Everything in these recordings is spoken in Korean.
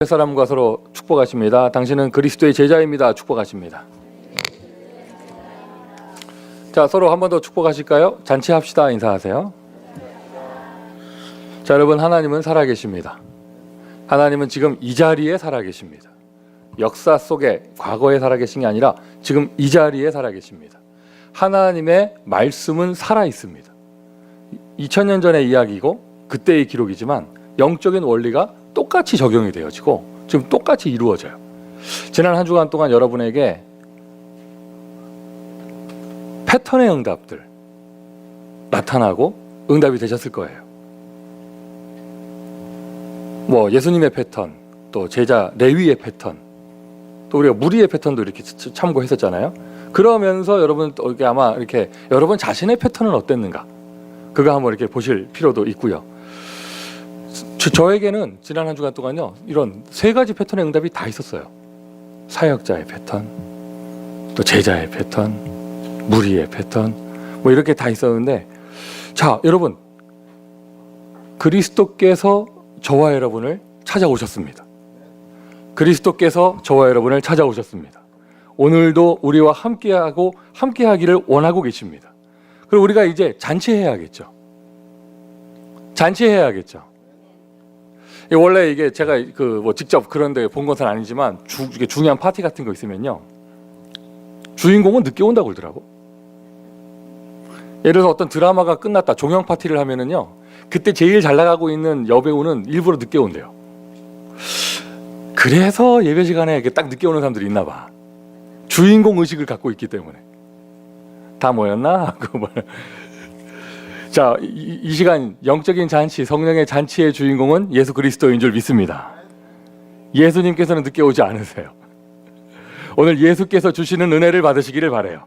사람과 서로 축복하십니다. 당신은 그리스도의 제자입니다. 축복하십니다. 자, 서로 한 번 더 축복하실까요? 잔치합시다. 인사하세요. 자, 여러분, 하나님은 살아계십니다. 하나님은 지금 이 자리에 살아계십니다. 역사 속에 과거에 살아계신 게 아니라 지금 이 자리에 살아계십니다. 하나님의 말씀은 살아있습니다. 2000년 전의 이야기고 그때의 기록이지만 영적인 원리가 똑같이 적용이 되어지고 지금 똑같이 이루어져요. 지난 한 주간 동안 여러분에게 패턴의 응답들 나타나고 응답이 되셨을 거예요. 뭐 예수님의 패턴, 또 제자 레위의 패턴, 또 우리가 무리의 패턴도 이렇게 참고했었잖아요. 그러면서 여러분 또 이렇게 아마 이렇게 여러분 자신의 패턴은 어땠는가 그거 한번 이렇게 보실 필요도 있고요. 저에게는 지난 한 주간 동안요 이런 세 가지 패턴의 응답이 다 있었어요. 사역자의 패턴, 또 제자의 패턴, 무리의 패턴, 뭐 이렇게 다 있었는데, 자 여러분, 그리스도께서 저와 여러분을 찾아오셨습니다. 그리스도께서 저와 여러분을 찾아오셨습니다. 오늘도 우리와 함께하고 함께하기를 원하고 계십니다. 그리고 우리가 이제 잔치해야겠죠. 잔치해야겠죠. 원래 이게 제가 뭐 직접 그런데 본 것은 아니지만 이게 중요한 파티 같은 거 있으면요 주인공은 늦게 온다고 그러더라고. 예를 들어서 어떤 드라마가 끝났다 종영 파티를 하면은요 그때 제일 잘 나가고 있는 여배우는 일부러 늦게 온대요. 그래서 예배 시간에 이렇게 딱 늦게 오는 사람들이 있나 봐. 주인공 의식을 갖고 있기 때문에. 다 모였나? 자, 이 시간 영적인 잔치, 성령의 잔치의 주인공은 예수 그리스도인 줄 믿습니다. 예수님께서는 늦게 오지 않으세요. 오늘 예수께서 주시는 은혜를 받으시기를 바라요.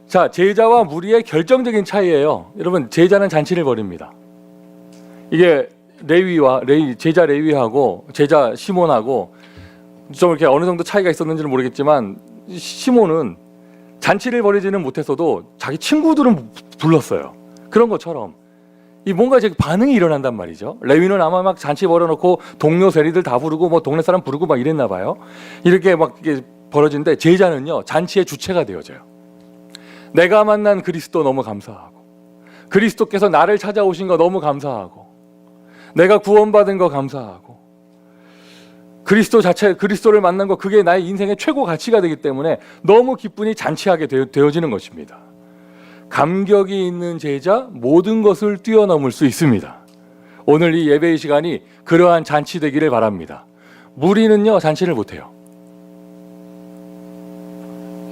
자, 제자와 무리의 결정적인 차이예요. 여러분, 제자는 잔치를 벌입니다. 이게 제자 레위하고 제자 시몬하고 좀 이렇게 어느 정도 차이가 있었는지는 모르겠지만 시몬은 잔치를 벌이지는 못했어도 자기 친구들은 불렀어요. 그런 것처럼 이 뭔가 이제 반응이 일어난단 말이죠. 레위는 아마 막 잔치 벌여놓고 동료 세리들 다 부르고 뭐 동네 사람 부르고 막 이랬나 봐요. 이렇게 막 이게 벌어지는데 제자는요 잔치의 주체가 되어져요. 내가 만난 그리스도 너무 감사하고, 그리스도께서 나를 찾아오신 거 너무 감사하고, 내가 구원받은 거 감사하고, 그리스도 자체, 그리스도를 만난 거 그게 나의 인생의 최고 가치가 되기 때문에 너무 기쁘니 잔치하게 되어지는 것입니다. 감격이 있는 제자 모든 것을 뛰어넘을 수 있습니다. 오늘 이 예배의 시간이 그러한 잔치 되기를 바랍니다. 무리는요 잔치를 못해요.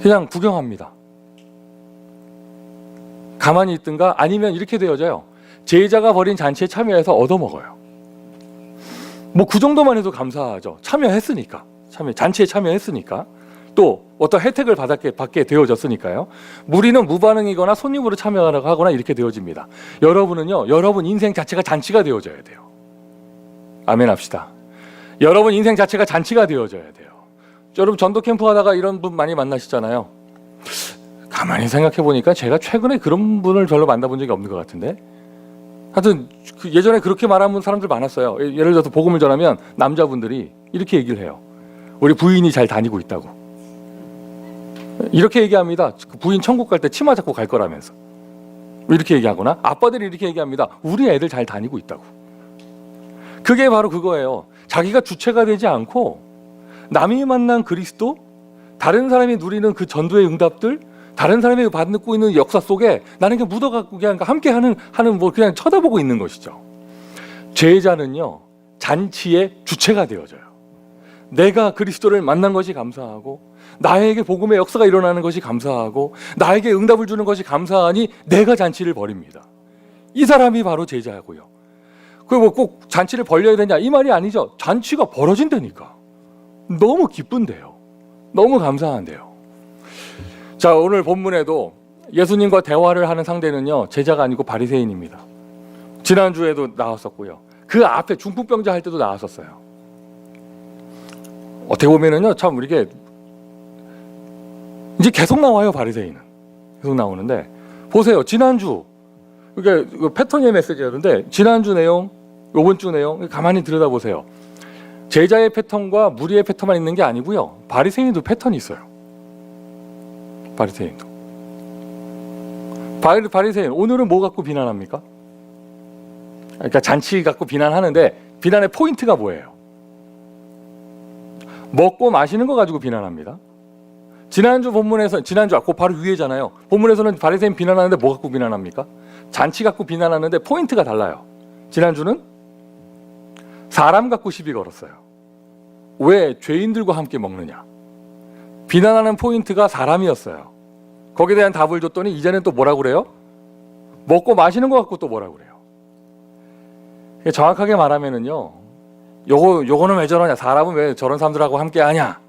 그냥 구경합니다. 가만히 있든가 아니면 이렇게 되어져요. 제자가 벌인 잔치에 참여해서 얻어먹어요. 뭐 그 정도만 해도 감사하죠. 참여했으니까, 잔치에 참여했으니까, 또 어떤 혜택을 받게 되어졌으니까요. 무리는 무반응이거나 손님으로 참여하거나 이렇게 되어집니다. 여러분은요, 여러분 인생 자체가 잔치가 되어져야 돼요. 아멘 합시다. 여러분 인생 자체가 잔치가 되어져야 돼요. 여러분 전도 캠프 하다가 이런 분 많이 만나시잖아요. 가만히 생각해 보니까 제가 최근에 그런 분을 별로 만나본 적이 없는 것 같은데, 하여튼 예전에 그렇게 말하는 사람들 많았어요. 예를 들어서 복음을 전하면 남자분들이 이렇게 얘기를 해요. 우리 부인이 잘 다니고 있다고. 이렇게 얘기합니다. 부인 천국 갈 때 치마 잡고 갈 거라면서 이렇게 얘기하거나, 아빠들이 이렇게 얘기합니다. 우리 애들 잘 다니고 있다고. 그게 바로 그거예요. 자기가 주체가 되지 않고 남이 만난 그리스도, 다른 사람이 누리는 그 전도의 응답들, 다른 사람이 받고 있는 역사 속에 나는 그냥 묻어갖고 그냥 함께하는 뭐 그냥 쳐다보고 있는 것이죠. 제자는요 잔치의 주체가 되어져요. 내가 그리스도를 만난 것이 감사하고, 나에게 복음의 역사가 일어나는 것이 감사하고, 나에게 응답을 주는 것이 감사하니 내가 잔치를 벌입니다. 이 사람이 바로 제자고요. 그리고 꼭 잔치를 벌려야 되냐 이 말이 아니죠. 잔치가 벌어진다니까. 너무 기쁜데요. 너무 감사한데요. 자, 오늘 본문에도 예수님과 대화를 하는 상대는요 제자가 아니고 바리새인입니다. 지난주에도 나왔었고요. 그 앞에 중풍병자 할 때도 나왔었어요. 어떻게 보면은요 참 이렇게 이제 계속 나와요. 바리새인은 계속 나오는데, 보세요. 지난주 이게 패턴의 메시지였는데 지난주 내용, 이번 주 내용 가만히 들여다보세요. 제자의 패턴과 무리의 패턴만 있는 게 아니고요. 바리새인도 패턴이 있어요. 바리새인도. 바리새인 오늘은 뭐 갖고 비난합니까? 그러니까 잔치 갖고 비난하는데 비난의 포인트가 뭐예요? 먹고 마시는 거 가지고 비난합니다. 지난주 그 바로 위에잖아요. 본문에서는 바리새인 비난하는데 뭐 갖고 비난합니까? 잔치 갖고 비난하는데 포인트가 달라요. 지난주는 사람 갖고 시비 걸었어요. 왜 죄인들과 함께 먹느냐? 비난하는 포인트가 사람이었어요. 거기에 대한 답을 줬더니 이제는 또 뭐라고 그래요? 먹고 마시는 거 갖고 또 뭐라고 그래요? 정확하게 말하면은요, 요거는 왜 저러냐? 사람은 왜 저런 사람들하고 함께 하냐?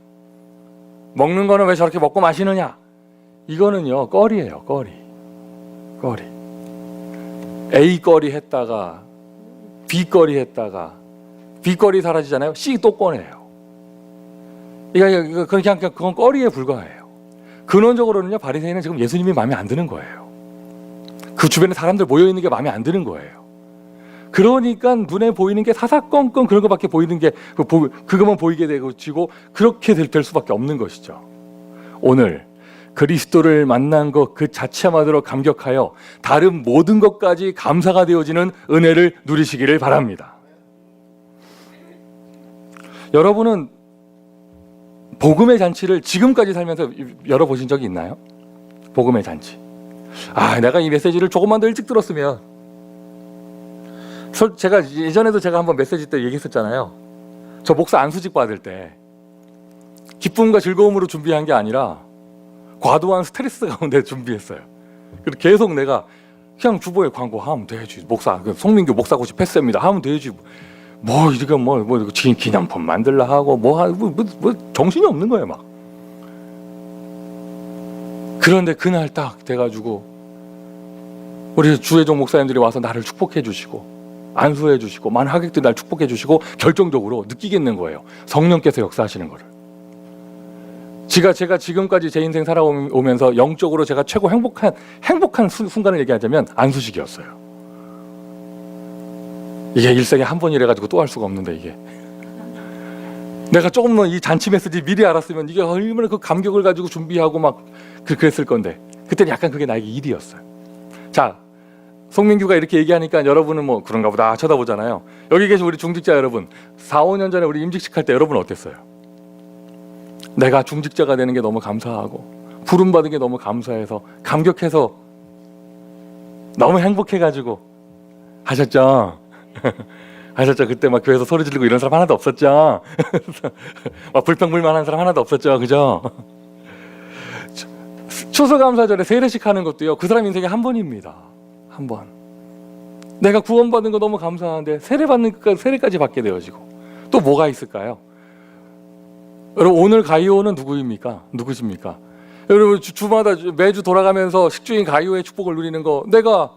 먹는 거는 왜 저렇게 먹고 마시느냐? 이거는요, 거리예요, 거리. A 거리 했다가 B 거리 했다가 B 거리 사라지잖아요. C 또 꺼내요. 그건 거리에 불과해요. 근원적으로는요, 바리새인은 지금 예수님이 마음에 안 드는 거예요. 그 주변에 사람들 모여 있는 게 마음에 안 드는 거예요. 그러니까 눈에 보이는 게 사사건건 그런 것밖에 보이는 게 그것만 보이게 되고 그렇게 될 수밖에 없는 것이죠. 오늘 그리스도를 만난 것 그 자체만으로 감격하여 다른 모든 것까지 감사가 되어지는 은혜를 누리시기를 바랍니다. 여러분은 복음의 잔치를 지금까지 살면서 열어보신 적이 있나요? 복음의 잔치. 내가 이 메시지를 조금만 더 일찍 들었으면, 제가 예전에도 한번 메시지 때 얘기했었잖아요. 저 목사 안수직 받을 때 기쁨과 즐거움으로 준비한 게 아니라 과도한 스트레스 가운데 준비했어요. 그리고 계속 내가 그냥 주보에 광고하면 되지. 목사, 송민규 목사고시 패스입니다. 하면 되지. 기념품 만들라 하고 정신이 없는 거예요, 막. 그런데 그날 딱 돼가지고 우리 주혜종 목사님들이 와서 나를 축복해 주시고 안수해 주시고 많은 하객들이 날 축복해 주시고 결정적으로 느끼겠는 거예요. 성령께서 역사하시는 거를. 제가 지금까지 제 인생 살아오면서 영적으로 제가 최고 행복한 순간을 얘기하자면 안수식이었어요. 이게 일생에 한 번이래 가지고 또 할 수가 없는데, 이게 내가 조금만 이 잔치 메시지 미리 알았으면 이게 얼마나 그 감격을 가지고 준비하고 막 그랬을 건데, 그때는 약간 그게 나에게 일이었어요. 자, 송민규가 이렇게 얘기하니까 여러분은 뭐 그런가 보다 쳐다보잖아요. 여기 계신 우리 중직자 여러분, 4, 5년 전에 우리 임직식 할 때 여러분 어땠어요? 내가 중직자가 되는 게 너무 감사하고 부름받은 게 너무 감사해서 감격해서 너무 행복해가지고 하셨죠? 하셨죠? 그때 막 교회에서 소리 지르고 이런 사람 하나도 없었죠? 막 불평불만한 사람 하나도 없었죠? 그죠? 추수감사절에 세례식 하는 것도요, 그 사람 인생에 한 번입니다. 한 번. 내가 구원받은 거 너무 감사한데 세례까지 받게 되어지고 또 뭐가 있을까요? 여러분, 오늘 가이오는 누구십니까? 여러분, 주마다 매주 돌아가면서 식주인 가이오의 축복을 누리는 거, 내가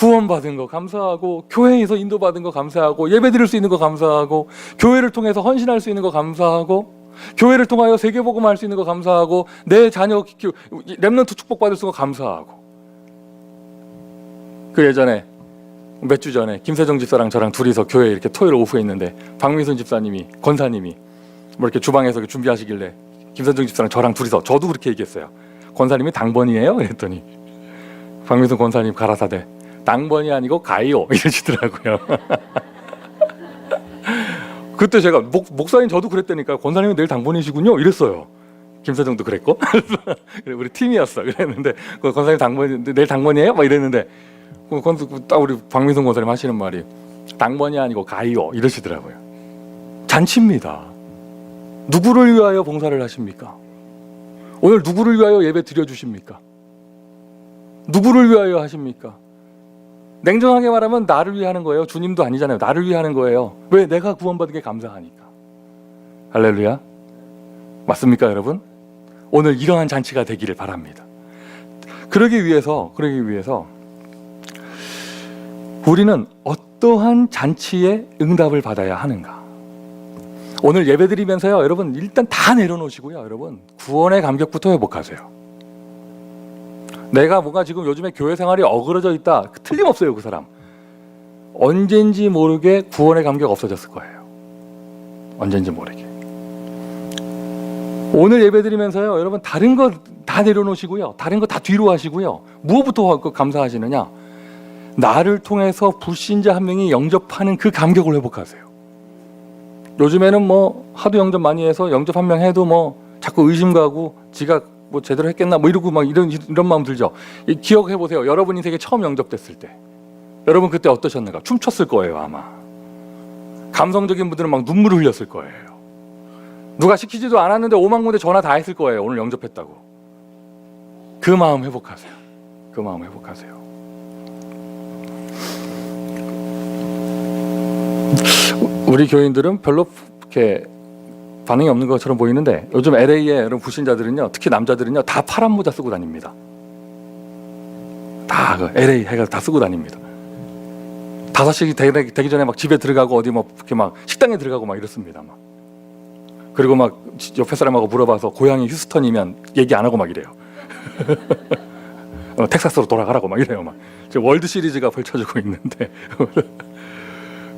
구원받은 거 감사하고, 교회에서 인도받은 거 감사하고, 예배 드릴 수 있는 거 감사하고, 교회를 통해서 헌신할 수 있는 거 감사하고, 교회를 통하여 세계복음 할 수 있는 거 감사하고, 내 자녀 렘넌트 축복받을 수 있는 거 감사하고. 그 예전에 몇 주 전에 김세정 집사랑 저랑 둘이서 교회 이렇게 토요일 오후에 있는데, 박미순 집사님이, 권사님이 뭐 이렇게 주방에서 준비하시길래 김세정 집사랑 저랑 둘이서, 저도 그렇게 얘기했어요. 권사님이 당번이에요? 그랬더니 박미순 권사님 가라사대, 당번이 아니고 가이오 이러시더라고요. 그때 제가 목사님 저도 그랬다니까, 권사님은 내일 당번이시군요 이랬어요. 김세정도 그랬고 우리 팀이었어. 그랬는데 권사님 내일 당번이에요? 막 이랬는데 딱 우리 박민성 권사님 하시는 말이 당번이 아니고 가이오 이러시더라고요. 잔치입니다. 누구를 위하여 봉사를 하십니까? 오늘 누구를 위하여 예배 드려주십니까? 누구를 위하여 하십니까? 냉정하게 말하면 나를 위해 하는 거예요. 주님도 아니잖아요. 나를 위해 하는 거예요. 왜? 내가 구원받은 게 감사하니까. 할렐루야. 맞습니까, 여러분? 오늘 이러한 잔치가 되기를 바랍니다. 그러기 위해서 우리는 어떠한 잔치에 응답을 받아야 하는가? 오늘 예배드리면서요, 여러분 일단 다 내려놓으시고요, 여러분 구원의 감격부터 회복하세요. 내가 뭔가 지금 요즘에 교회 생활이 어그러져 있다, 틀림없어요. 그 사람 언젠지 모르게 구원의 감격 없어졌을 거예요. 언젠지 모르게. 오늘 예배드리면서요, 여러분 다른 거 다 내려놓으시고요, 다른 거 다 뒤로 하시고요, 무엇부터 감사하시느냐? 나를 통해서 불신자 한 명이 영접하는 그 감격을 회복하세요. 요즘에는 뭐 하도 영접 많이 해서 영접 한 명 해도 뭐 자꾸 의심 가고 지가 뭐 제대로 했겠나 뭐 이러고 막 이런 마음 들죠. 기억해 보세요. 여러분 인생에 처음 영접됐을 때 여러분 그때 어떠셨는가? 춤췄을 거예요 아마. 감성적인 분들은 막 눈물을 흘렸을 거예요. 누가 시키지도 않았는데 5만 군데 전화 다 했을 거예요. 오늘 영접했다고. 그 마음 회복하세요. 그 마음 회복하세요. 우리 교인들은 별로 이렇게 반응이 없는 것처럼 보이는데 요즘 LA에 여러분 불신자들은요, 특히 남자들은요, 다 파란 모자 쓰고 다닙니다. 다 그 LA 해가 다 쓰고 다닙니다. 5시 되기 전에 막 집에 들어가고 어디 뭐 이렇게 막 식당에 들어가고 막 이렇습니다. 막. 그리고 막 옆에 사람하고 물어봐서 고향이 휴스턴이면 얘기 안 하고 막 이래요. 텍사스로 돌아가라고 막 이래요. 막 지금 월드 시리즈가 펼쳐지고 있는데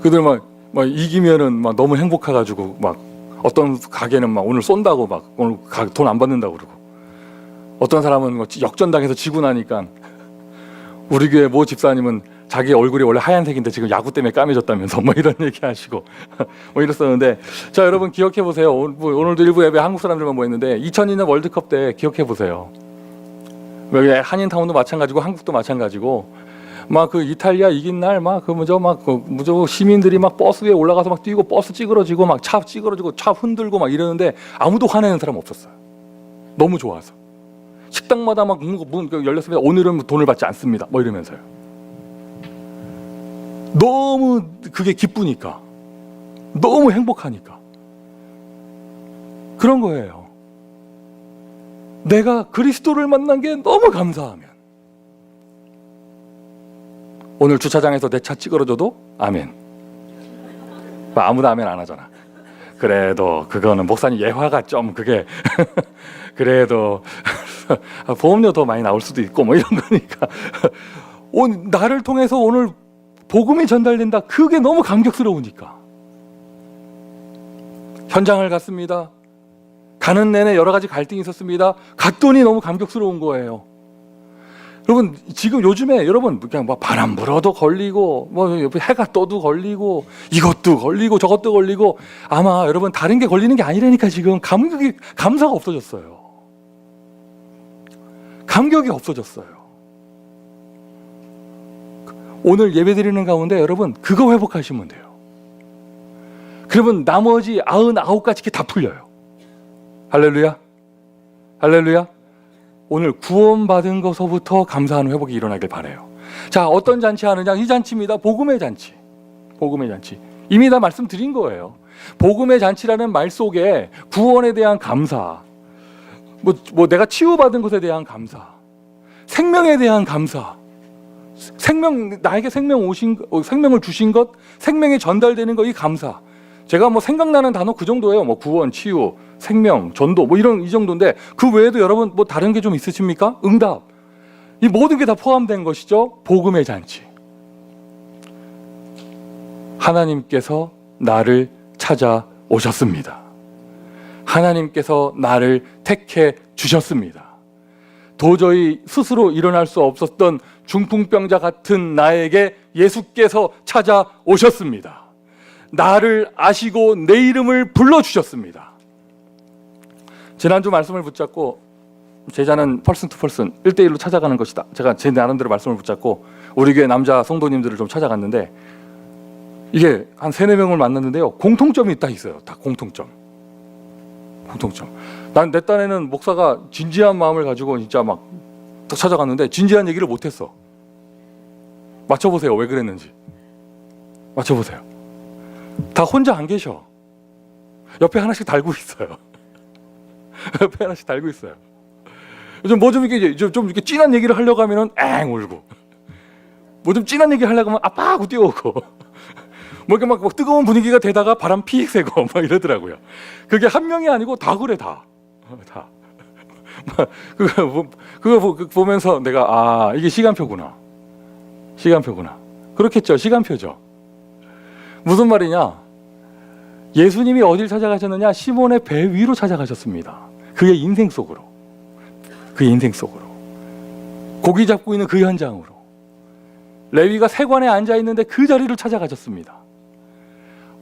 그들 막 이기면은 막 너무 행복해가지고 막 어떤 가게는 막 오늘 쏜다고 막 오늘 돈 안 받는다고 그러고, 어떤 사람은 뭐 역전당해서 지고 나니까 우리 교회 모 집사님은 자기 얼굴이 원래 하얀색인데 지금 야구 때문에 까매졌다면서 뭐 이런 얘기 하시고 뭐 이랬었는데, 자 여러분 기억해 보세요. 오늘도 일부 예배 한국 사람들만 모였는데 2002년 월드컵 때 기억해 보세요. 여기 한인타운도 마찬가지고 한국도 마찬가지고 막 그 이탈리아 이긴 날 막 그 무조 시민들이 막 버스 위에 올라가서 막 뛰고 버스 찌그러지고 막 차 찌그러지고 차 흔들고 막 이러는데 아무도 화내는 사람 없었어요. 너무 좋아서. 식당마다 막 문 열렸습니다. 오늘은 돈을 받지 않습니다. 뭐 이러면서요. 너무 그게 기쁘니까, 너무 행복하니까 그런 거예요. 내가 그리스도를 만난 게 너무 감사하면 오늘 주차장에서 내 차 찌그러져도 아멘. 아무도 아멘 안 하잖아. 그래도 그거는 목사님 예화가 좀 그게 그래도 보험료 더 많이 나올 수도 있고 뭐 이런 거니까 나를 통해서 오늘 복음이 전달된다. 그게 너무 감격스러우니까 현장을 갔습니다. 가는 내내 여러 가지 갈등이 있었습니다. 갔더니 너무 감격스러운 거예요. 여러분 지금 요즘에 여러분 그냥 뭐 바람 불어도 걸리고 뭐 해가 떠도 걸리고 이것도 걸리고 저것도 걸리고, 아마 여러분 다른 게 걸리는 게 아니라니까 지금 감사가 없어졌어요. 감격이 없어졌어요. 오늘 예배드리는 가운데 여러분 그거 회복하시면 돼요. 그러면 나머지 99가지 다 풀려요. 할렐루야, 할렐루야. 오늘 구원받은 것서부터 감사하는 회복이 일어나길 바라요. 자, 어떤 잔치 하느냐? 이 잔치입니다. 복음의 잔치. 복음의 잔치. 이미 다 말씀드린 거예요. 복음의 잔치라는 말 속에 구원에 대한 감사, 뭐 내가 치유받은 것에 대한 감사, 생명에 대한 감사, 나에게 생명을 주신 것, 생명이 전달되는 것, 이 감사. 제가 뭐 생각나는 단어 그 정도예요. 뭐 구원, 치유, 생명, 전도 뭐 이 정도인데, 그 외에도 여러분 뭐 다른 게 좀 있으십니까? 응답. 이 모든 게 다 포함된 것이죠. 복음의 잔치. 하나님께서 나를 찾아오셨습니다. 하나님께서 나를 택해 주셨습니다. 도저히 스스로 일어날 수 없었던 중풍병자 같은 나에게 예수께서 찾아오셨습니다. 나를 아시고 내 이름을 불러주셨습니다. 지난주 말씀을 붙잡고, 제자는 펄슨 투 펄슨 1대1로 찾아가는 것이다. 제가 제 나름대로 말씀을 붙잡고 우리 교회 남자 성도님들을 좀 찾아갔는데, 이게 한 3-4명을 만났는데요, 공통점이 딱 있어요. 다 공통점. 내 딴에는 목사가 진지한 마음을 가지고 진짜 막 찾아갔는데 진지한 얘기를 못했어. 맞춰보세요. 왜 그랬는지. 맞춰보세요. 다 혼자 안 계셔. 옆에 하나씩 달고 있어요. 옆에 하나씩 달고 있어요. 요즘 뭐 좀 이렇게 진한 얘기를 하려고 하면은 앵 울고, 뭐 좀 진한 얘기 하려고 하면 아빠 하고 뛰어오고, 뭐 이렇게 막 뜨거운 분위기가 되다가 바람 피익 새고 막 이러더라고요. 그게 한 명이 아니고 다 그래, 다. 그거 보면서 내가 이게 시간표구나. 그렇겠죠. 시간표죠. 무슨 말이냐? 예수님이 어딜 찾아가셨느냐? 시몬의 배 위로 찾아가셨습니다. 그의 인생 속으로. 그의 인생 속으로. 고기 잡고 있는 그 현장으로. 레위가 세관에 앉아 있는데 그 자리를 찾아가셨습니다.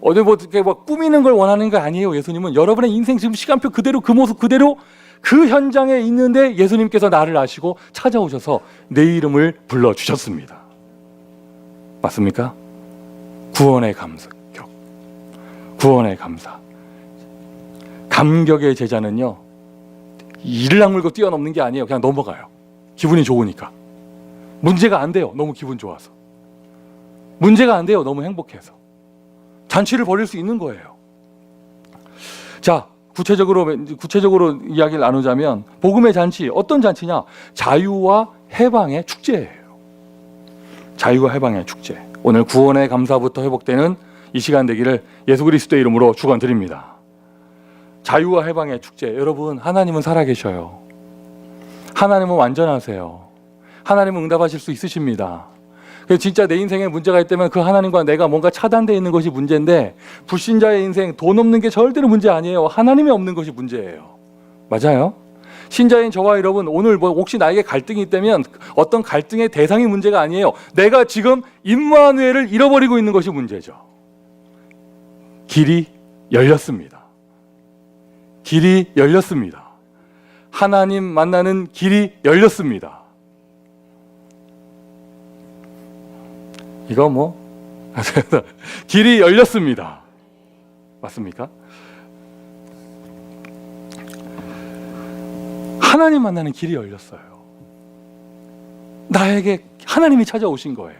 어디 뭐 이렇게 막 꾸미는 걸 원하는 거 아니에요. 예수님은 여러분의 인생 지금 시간표 그대로 그 모습 그대로 그 현장에 있는데 예수님께서 나를 아시고 찾아오셔서 내 이름을 불러주셨습니다. 맞습니까? 구원의 감격, 구원의 감사. 감격의 제자는요, 이를 악물고 뛰어넘는 게 아니에요. 그냥 넘어가요. 기분이 좋으니까. 문제가 안 돼요. 너무 기분 좋아서. 문제가 안 돼요. 너무 행복해서. 잔치를 벌일 수 있는 거예요. 자, 구체적으로 이야기를 나누자면 복음의 잔치, 어떤 잔치냐? 자유와 해방의 축제예요. 자유와 해방의 축제. 오늘 구원의 감사부터 회복되는 이 시간 되기를 예수 그리스도의 이름으로 축원드립니다. 자유와 해방의 축제. 여러분, 하나님은 살아계셔요. 하나님은 완전하세요. 하나님은 응답하실 수 있으십니다. 그래서 진짜 내 인생에 문제가 있다면 그 하나님과 내가 뭔가 차단되어 있는 것이 문제인데, 불신자의 인생 돈 없는 게 절대로 문제 아니에요. 하나님이 없는 것이 문제예요. 맞아요? 신자인 저와 여러분, 오늘 뭐 혹시 나에게 갈등이 있다면 어떤 갈등의 대상이 문제가 아니에요. 내가 지금 임마누엘을 잃어버리고 있는 것이 문제죠. 길이 열렸습니다. 길이 열렸습니다. 하나님 만나는 길이 열렸습니다. 이거 뭐 길이 열렸습니다. 맞습니까? 하나님 만나는 길이 열렸어요. 나에게 하나님이 찾아오신 거예요.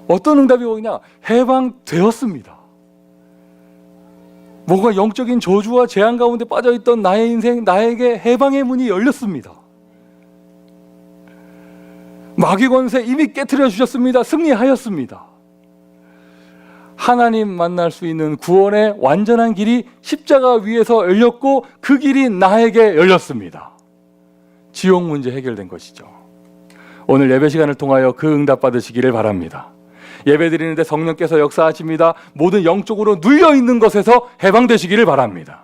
어떤 응답이 오냐? 해방되었습니다. 뭔가 영적인 저주와 재앙 가운데 빠져있던 나의 인생, 나에게 해방의 문이 열렸습니다. 마귀 권세 이미 깨트려 주셨습니다. 승리하였습니다. 하나님 만날 수 있는 구원의 완전한 길이 십자가 위에서 열렸고 그 길이 나에게 열렸습니다. 지옥 문제 해결된 것이죠. 오늘 예배 시간을 통하여 그 응답 받으시기를 바랍니다. 예배 드리는데 성령께서 역사하십니다. 모든 영적으로 눌려있는 것에서 해방되시기를 바랍니다.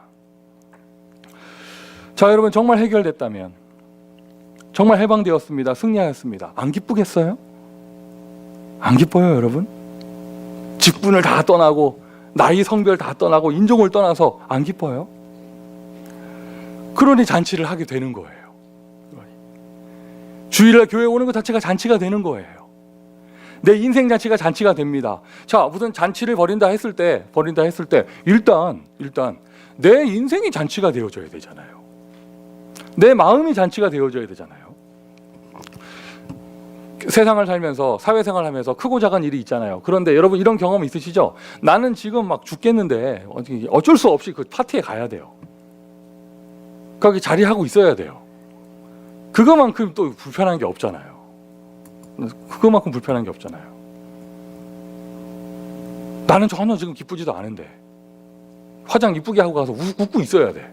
자, 여러분, 정말 해결됐다면, 정말 해방되었습니다. 승리하였습니다. 안 기쁘겠어요? 안 기뻐요, 여러분? 직분을 다 떠나고 나이 성별 다 떠나고 인종을 떠나서 안 기뻐요? 그러니 잔치를 하게 되는 거예요. 주일날 교회 오는 것 자체가 잔치가 되는 거예요. 내 인생 잔치가 잔치가 됩니다. 자, 무슨 잔치를 벌인다 했을 때 일단 내 인생이 잔치가 되어져야 되잖아요. 내 마음이 잔치가 되어져야 되잖아요. 세상을 살면서, 사회생활 하면서 크고 작은 일이 있잖아요. 그런데 여러분, 이런 경험 있으시죠? 나는 지금 막 죽겠는데 어쩔 수 없이 그 파티에 가야 돼요. 거기 자리하고 있어야 돼요. 그거만큼 또 불편한 게 없잖아요. 그거만큼 불편한 게 없잖아요. 나는 전혀 지금 기쁘지도 않은데 화장 이쁘게 하고 가서 웃고 있어야 돼.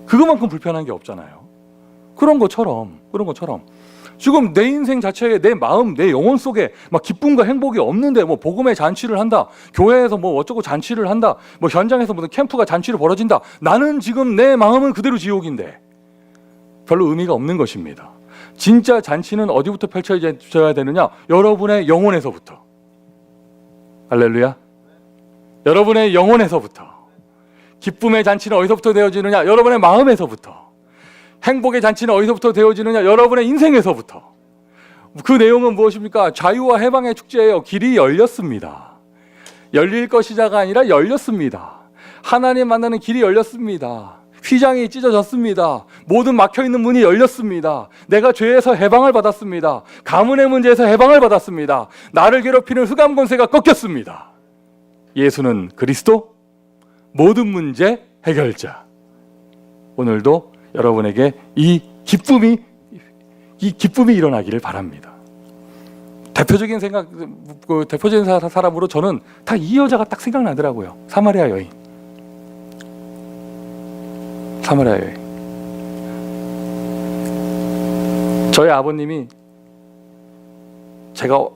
그거만큼 불편한 게 없잖아요. 그런 것처럼 지금 내 인생 자체에 내 마음, 내 영혼 속에 막 기쁨과 행복이 없는데 뭐 복음의 잔치를 한다, 교회에서 뭐 어쩌고 잔치를 한다, 뭐 현장에서 무슨 캠프가 잔치로 벌어진다. 나는 지금 내 마음은 그대로 지옥인데 별로 의미가 없는 것입니다. 진짜 잔치는 어디부터 펼쳐져야 되느냐? 여러분의 영혼에서부터. 할렐루야. 여러분의 영혼에서부터. 기쁨의 잔치는 어디서부터 되어지느냐? 여러분의 마음에서부터. 행복의 잔치는 어디서부터 되어지느냐? 여러분의 인생에서부터. 그 내용은 무엇입니까? 자유와 해방의 축제예요. 길이 열렸습니다. 열릴 것이자가 아니라 열렸습니다. 하나님 만나는 길이 열렸습니다. 휘장이 찢어졌습니다. 모든 막혀있는 문이 열렸습니다. 내가 죄에서 해방을 받았습니다. 가문의 문제에서 해방을 받았습니다. 나를 괴롭히는 흑암 권세가 꺾였습니다. 예수는 그리스도, 모든 문제 해결자. 오늘도 여러분에게 이 기쁨이 일어나기를 바랍니다. 대표적인 사람으로 저는 다 이 여자가 딱 생각나더라고요. 사마리아 여인. 저희 아버님이 제가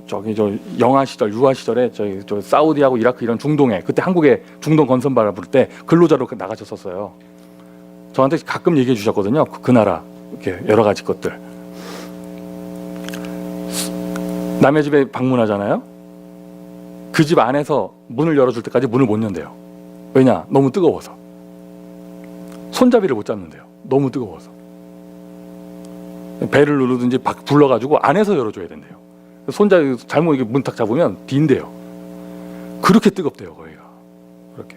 저기 저 영아 시절, 유아 시절에 저 사우디하고 이라크 이런 중동에 그때 한국에 중동 건선발 부를 때 근로자로 나가셨었어요. 저한테 가끔 얘기해 주셨거든요. 그 나라 이렇게 여러 가지 것들. 남의 집에 방문하잖아요. 그 집 안에서 문을 열어줄 때까지 문을 못 연대요. 왜냐? 너무 뜨거워서. 손잡이를 못 잡는데요. 너무 뜨거워서. 배를 누르든지 불러가지고 안에서 열어줘야 된대요. 손잡이 잘못 이게 문 탁 잡으면 빈대요. 그렇게 뜨겁대요, 거기가. 그렇게.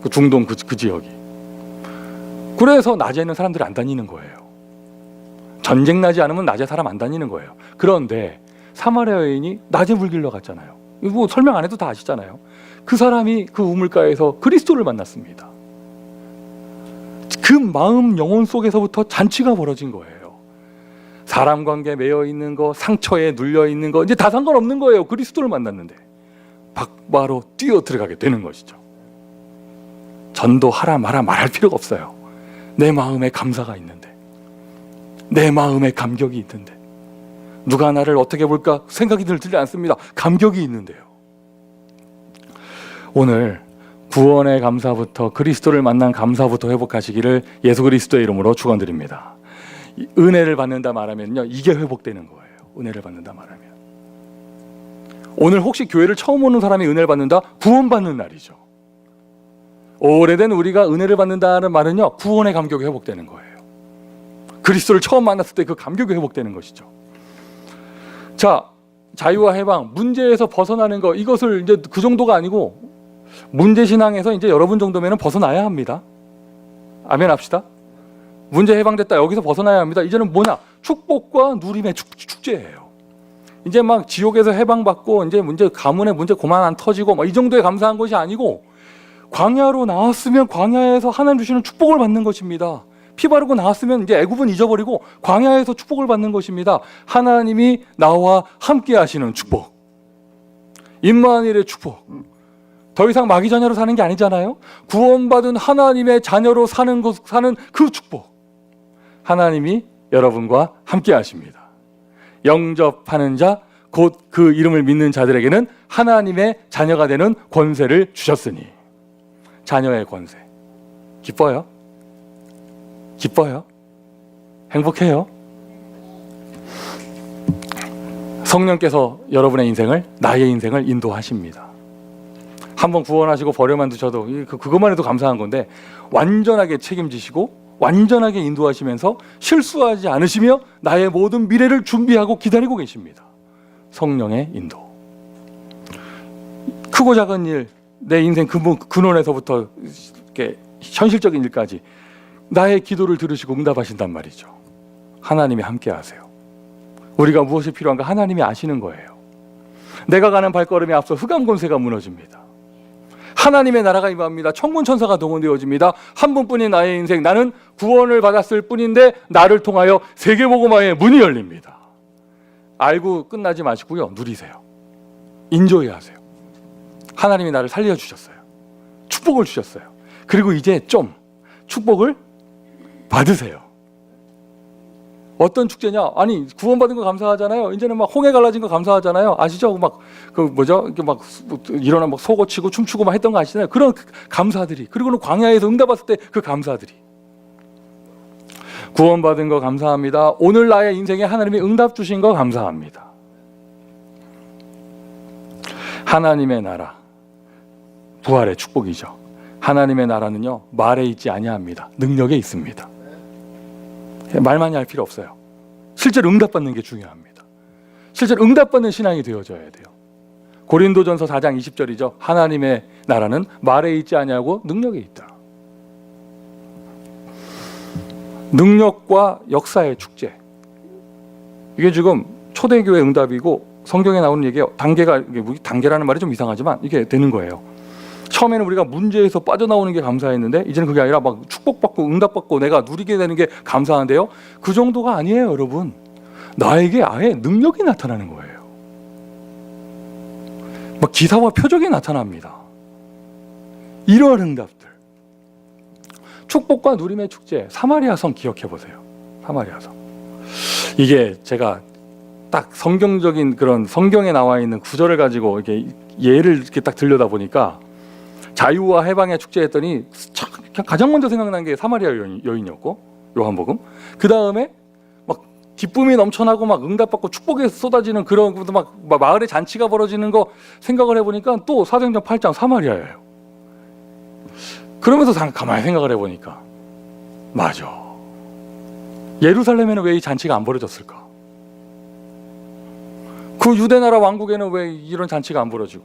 그 중동 그 지역이. 그래서 낮에는 사람들이 안 다니는 거예요. 전쟁 나지 않으면 낮에 사람 안 다니는 거예요. 그런데 사마리아 여인이 낮에 물 길러 갔잖아요. 이거 뭐 설명 안 해도 다 아시잖아요. 그 사람이 그 우물가에서 그리스도를 만났습니다. 그 마음 영혼 속에서부터 잔치가 벌어진 거예요. 사람 관계에 매여 있는 거, 상처에 눌려 있는 거 이제 다 상관없는 거예요. 그리스도를 만났는데 바로 뛰어 들어가게 되는 것이죠. 전도하라 마라 말할 필요가 없어요. 내 마음에 감사가 있는데, 내 마음에 감격이 있는데, 누가 나를 어떻게 볼까 생각이 들지 않습니다. 감격이 있는데요. 오늘 구원의 감사부터, 그리스도를 만난 감사부터 회복하시기를 예수 그리스도의 이름으로 축원드립니다. 은혜를 받는다 말하면요, 이게 회복되는 거예요. 은혜를 받는다 말하면. 오늘 혹시 교회를 처음 오는 사람이 은혜를 받는다? 구원받는 날이죠. 오래된 우리가 은혜를 받는다는 말은요, 구원의 감격이 회복되는 거예요. 그리스도를 처음 만났을 때 그 감격이 회복되는 것이죠. 자, 자유와 해방, 문제에서 벗어나는 거, 이것을 이제 그 정도가 아니고 문제 신앙에서 이제 여러분 정도면 벗어나야 합니다. 아멘 합시다. 문제 해방됐다. 여기서 벗어나야 합니다. 이제는 뭐냐? 축복과 누림의 축제예요. 이제 막 지옥에서 해방받고 이제 가문의 문제 고만 안 터지고 막 이 정도에 감사한 것이 아니고, 광야로 나왔으면 광야에서 하나님 주시는 축복을 받는 것입니다. 피 바르고 나왔으면 이제 애굽은 잊어버리고 광야에서 축복을 받는 것입니다. 하나님이 나와 함께 하시는 축복, 임마누엘의 축복. 더 이상 마귀 자녀로 사는 게 아니잖아요. 구원받은 하나님의 자녀로 사는 그 축복. 하나님이 여러분과 함께 하십니다. 영접하는 자, 곧 그 이름을 믿는 자들에게는 하나님의 자녀가 되는 권세를 주셨으니. 자녀의 권세. 기뻐요? 기뻐요? 행복해요? 성령께서 여러분의 인생을, 나의 인생을 인도하십니다. 한번 구원하시고 버려만 두셔도 그것만 해도 감사한 건데, 완전하게 책임지시고 완전하게 인도하시면서 실수하지 않으시며 나의 모든 미래를 준비하고 기다리고 계십니다. 성령의 인도. 크고 작은 일, 내 인생 근원에서부터 이렇게 현실적인 일까지 나의 기도를 들으시고 응답하신단 말이죠. 하나님이 함께 하세요. 우리가 무엇이 필요한가 하나님이 아시는 거예요. 내가 가는 발걸음에 앞서 흑암 권세가 무너집니다. 하나님의 나라가 임합니다. 천군 천사가 동원되어집니다. 한 분뿐인 나의 인생, 나는 구원을 받았을 뿐인데 나를 통하여 세계복음화의 문이 열립니다. 알고 끝나지 마시고요, 누리세요. 인조해 하세요. 하나님이 나를 살려주셨어요. 축복을 주셨어요. 그리고 이제 좀 축복을 받으세요. 어떤 축제냐? 아니, 구원받은 거 감사하잖아요. 이제는 막 홍해 갈라진 거 감사하잖아요. 아시죠? 막 이렇게 막 일어나 막 소고 치고 춤추고 막 했던 거 아시잖아요. 그런 감사들이, 그리고는 광야에서 응답 왔을 때 그 감사들이. 구원받은 거 감사합니다. 오늘 나의 인생에 하나님이 응답 주신 거 감사합니다. 하나님의 나라, 부활의 축복이죠. 하나님의 나라는요, 말에 있지 아니합니다. 능력에 있습니다. 말 많이 할 필요 없어요. 실제로 응답받는 게 중요합니다. 실제로 응답받는 신앙이 되어져야 돼요. 고린도전서 4장 20절이죠. 하나님의 나라는 말에 있지 아니하고 능력에 있다. 능력과 역사의 축제. 이게 지금 초대교회 응답이고, 성경에 나오는 얘기에 단계라는 말이 좀 이상하지만 이게 되는 거예요. 처음에는 우리가 문제에서 빠져나오는 게 감사했는데, 이제는 그게 아니라 막 축복받고 응답받고 내가 누리게 되는 게 감사한데요. 그 정도가 아니에요, 여러분. 나에게 아예 능력이 나타나는 거예요. 막 기사와 표적이 나타납니다. 이러한 응답들. 축복과 누림의 축제, 사마리아 성 기억해 보세요. 사마리아 성. 이게 제가 딱 성경적인 그런 성경에 나와 있는 구절을 가지고 이렇게 예를 이렇게 딱 들려다 보니까 자유와 해방의 축제했더니 그냥 가장 먼저 생각난 게 사마리아 여인이었고 요한복음. 그 다음에 막 기쁨이 넘쳐나고 막 응답받고 축복이 쏟아지는 그런 막 마을에 잔치가 벌어지는 거 생각을 해보니까 또 사도행전 8장 사마리아예요. 그러면서 가만히 생각을 해보니까 맞아. 예루살렘에는 왜 이 잔치가 안 벌어졌을까? 그 유대나라 왕국에는 왜 이런 잔치가 안 벌어지고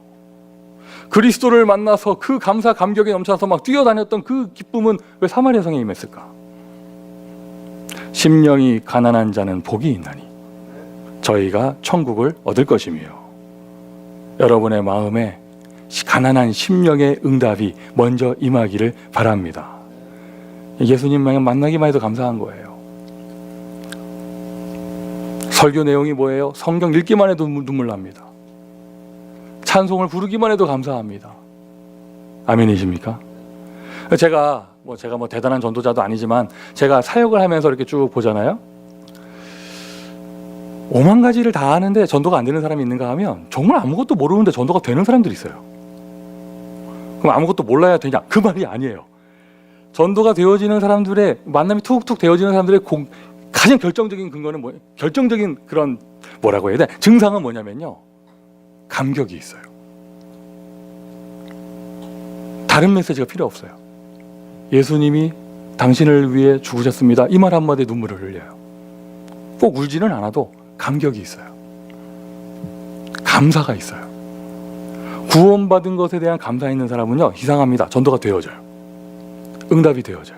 그리스도를 만나서 그 감사 감격에 넘쳐서 막 뛰어다녔던 그 기쁨은 왜 사마리아 성에 임했을까? 심령이 가난한 자는 복이 있나니 저희가 천국을 얻을 것이며 여러분의 마음에 가난한 심령의 응답이 먼저 임하기를 바랍니다. 예수님 만나기만 해도 감사한 거예요. 설교 내용이 뭐예요? 성경 읽기만 해도 눈물 납니다. 찬송을 부르기만 해도 감사합니다. 아멘이십니까? 제가 대단한 전도자도 아니지만 제가 사역을 하면서 이렇게 쭉 보잖아요. 5만 가지를 다 아는데 전도가 안 되는 사람이 있는가 하면 정말 아무것도 모르는데 전도가 되는 사람들이 있어요. 그럼 아무것도 몰라야 되냐? 그 말이 아니에요. 전도가 되어지는 사람들의 만남이 툭툭 되어지는 사람들의 가장 결정적인 근거는 뭐예요? 결정적인 그런 뭐라고 해야 돼? 증상은 뭐냐면요. 감격이 있어요. 다른 메시지가 필요 없어요. 예수님이 당신을 위해 죽으셨습니다. 이 말 한마디에 눈물을 흘려요. 꼭 울지는 않아도 감격이 있어요. 감사가 있어요. 구원받은 것에 대한 감사 있는 사람은요, 이상합니다. 전도가 되어져요. 응답이 되어져요.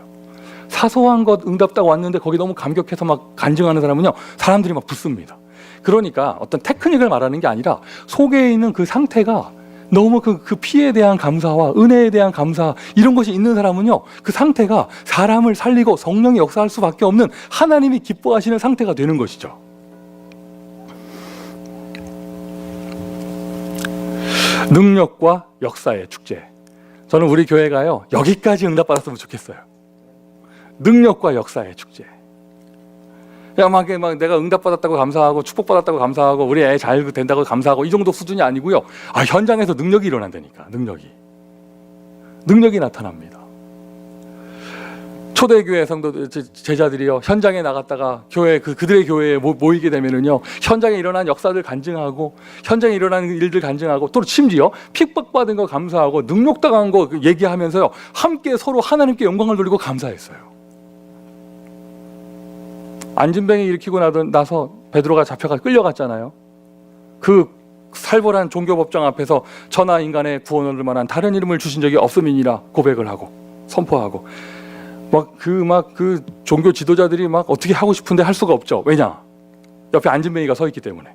사소한 것 응답 딱 왔는데 거기 너무 감격해서 막 간증하는 사람은요, 사람들이 막 붙습니다. 그러니까 어떤 테크닉을 말하는 게 아니라 속에 있는 그 상태가 너무 그 피에 대한 감사와 은혜에 대한 감사 이런 것이 있는 사람은요, 그 상태가 사람을 살리고 성령이 역사할 수밖에 없는 하나님이 기뻐하시는 상태가 되는 것이죠. 능력과 역사의 축제. 저는 우리 교회가요, 여기까지 응답받았으면 좋겠어요. 능력과 역사의 축제. 막 내가 응답받았다고 감사하고 축복받았다고 감사하고 우리 애 잘 된다고 감사하고 이 정도 수준이 아니고요. 현장에서 능력이 일어난다니까. 능력이 나타납니다. 초대교회 성도 제자들이요, 현장에 나갔다가 그들의 교회에 모이게 되면은요, 현장에 일어난 역사들 간증하고 현장에 일어난 일들 간증하고 또 심지어 핍박받은 거 감사하고 능력당한 거 얘기하면서요, 함께 서로 하나님께 영광을 돌리고 감사했어요. 안진뱅이 일으키고 나서 베드로가 잡혀가 끌려갔잖아요. 그 살벌한 종교법정 앞에서 천하 인간의 구원을 얻을 만한 다른 이름을 주신 적이 없음이니라 고백을 하고 선포하고 그 종교 지도자들이 막 어떻게 하고 싶은데 할 수가 없죠. 왜냐? 옆에 안진뱅이가 서 있기 때문에,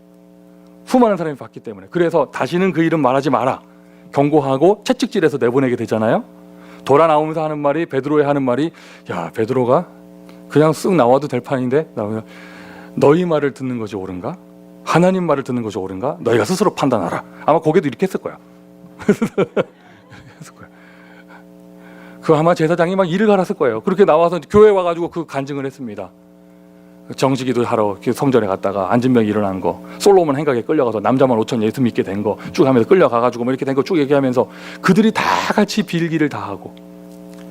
수많은 사람이 봤기 때문에. 그래서 다시는 그 이름 말하지 마라 경고하고 채찍질해서 내보내게 되잖아요. 돌아 나오면서 하는 말이, 베드로의 하는 말이, 야, 베드로가 그냥 쓱 나와도 될 판인데 너희 말을 듣는 것이 옳은가? 하나님 말을 듣는 것이 옳은가? 너희가 스스로 판단하라. 아마 고개도 이렇게 했을 거야. 그 아마 제사장이 막 이를 갈았을 거예요. 그렇게 나와서 교회 와가지고 그 간증을 했습니다. 정식기도 하러 성전에 갔다가 안진병이 일어난 거, 솔로몬 행각에 끌려가서 남자만 5천 예수 믿게 된 거 쭉 하면서 끌려가가지고 뭐 이렇게 된 거 쭉 얘기하면서 그들이 다 같이 빌기를 다 하고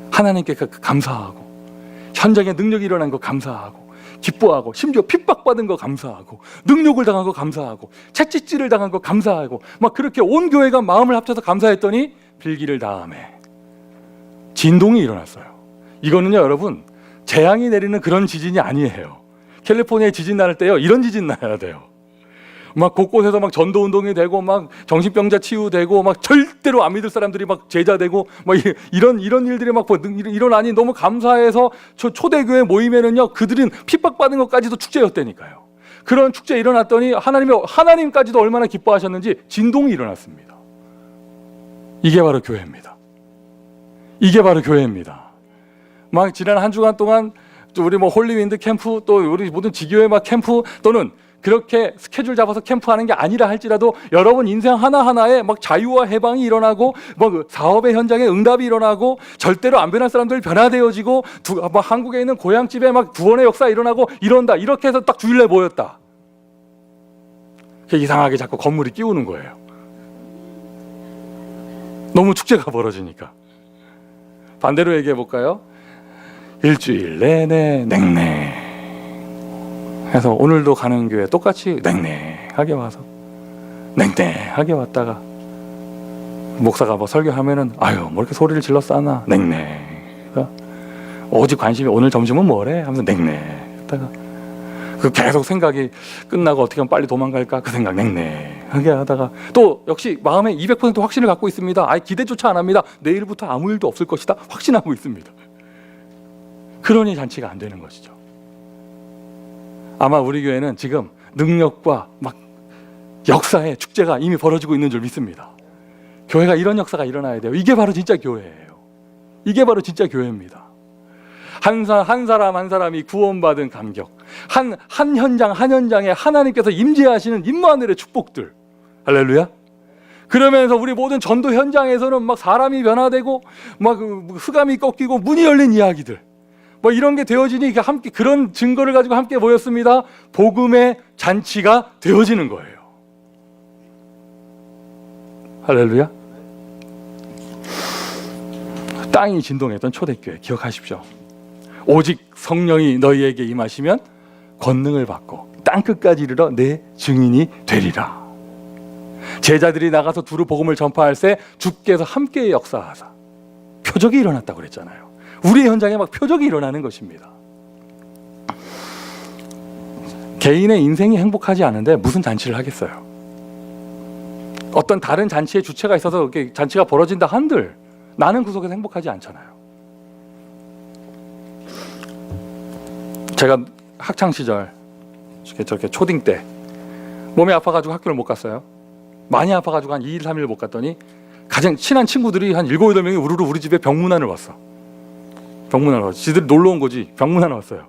하나님께 감사하고 현장에 능력이 일어난 거 감사하고 기뻐하고 심지어 핍박받은 거 감사하고 능력을 당한 거 감사하고 채찍질을 당한 거 감사하고 막 그렇게 온 교회가 마음을 합쳐서 감사했더니 빌기를 다음에 진동이 일어났어요. 이거는요, 여러분, 재앙이 내리는 그런 지진이 아니에요. 캘리포니아에 지진 날 때요, 이런 지진 나야 돼요. 막 곳곳에서 막 전도 운동이 되고 막 정신병자 치유되고 막 절대로 안 믿을 사람들이 막 제자 되고 막 이런 일들이 막 일어나니 너무 감사해서 초대교회 모임에는요, 그들은 핍박받은 것까지도 축제였다니까요. 그런 축제 일어났더니 하나님까지도 얼마나 기뻐하셨는지 진동이 일어났습니다. 이게 바로 교회입니다. 이게 바로 교회입니다. 막 지난 한 주간 동안 우리 홀리윈드 캠프, 또 우리 모든 지교회 막 캠프, 또는 그렇게 스케줄 잡아서 캠프하는 게 아니라 할지라도 여러분 인생 하나하나에 막 자유와 해방이 일어나고 뭐 사업의 현장에 응답이 일어나고 절대로 안 변할 사람들 변화되어지고 한국에 있는 고향집에 막 구원의 역사 일어나고 이런다. 이렇게 해서 딱 주일날 모였다. 이상하게 자꾸 건물이 끼우는 거예요. 너무 축제가 벌어지니까. 반대로 얘기해 볼까요? 일주일 내내 냉내 해서 오늘도 가는 교회 똑같이 냉내하게 와서 냉내하게 왔다가 목사가 뭐 설교하면은 아유 뭐 이렇게 소리를 질러 싸나 냉내 오직 관심이 오늘 점심은 뭐래 하면서 냉내 했다가 그 계속 생각이 끝나고 어떻게 하면 빨리 도망갈까 그 생각 냉내하게 하다가 또 역시 마음에 200% 확신을 갖고 있습니다. 아예 기대조차 안 합니다. 내일부터 아무 일도 없을 것이다 확신하고 있습니다. 그러니 잔치가 안 되는 것이죠. 아마 우리 교회는 지금 능력과 막 역사의 축제가 이미 벌어지고 있는 줄 믿습니다. 교회가 이런 역사가 일어나야 돼요. 이게 바로 진짜 교회예요. 이게 바로 진짜 교회입니다. 한 사람 한 사람이 구원받은 감격, 한 현장에 하나님께서 임재하시는 임마누엘의 축복들. 할렐루야. 그러면서 우리 모든 전도 현장에서는 막 사람이 변화되고 막 흑암이 꺾이고 문이 열린 이야기들, 뭐 이런 게 되어지니 함께 그런 증거를 가지고 함께 모였습니다. 복음의 잔치가 되어지는 거예요. 할렐루야. 땅이 진동했던 초대교회 기억하십시오. 오직 성령이 너희에게 임하시면 권능을 받고 땅끝까지 이르러 내 증인이 되리라. 제자들이 나가서 두루 복음을 전파할 때 주께서 함께 역사하사 표적이 일어났다고 그랬잖아요. 우리의 현장에 막 표적이 일어나는 것입니다. 개인의 인생이 행복하지 않은데 무슨 잔치를 하겠어요? 어떤 다른 잔치의 주체가 있어서 이렇게 잔치가 벌어진다 한들 나는 그 속에서 행복하지 않잖아요. 제가 학창 시절 저렇게 초딩 때 몸이 아파가지고 학교를 못 갔어요. 많이 아파가지고 한 2일 3일 못 갔더니 가장 친한 친구들이 한 7, 8명이 우르르 우리 집에 병문안을 왔어. 병문안을 왔어. 지들이 놀러 온 거지. 병문안을 왔어요.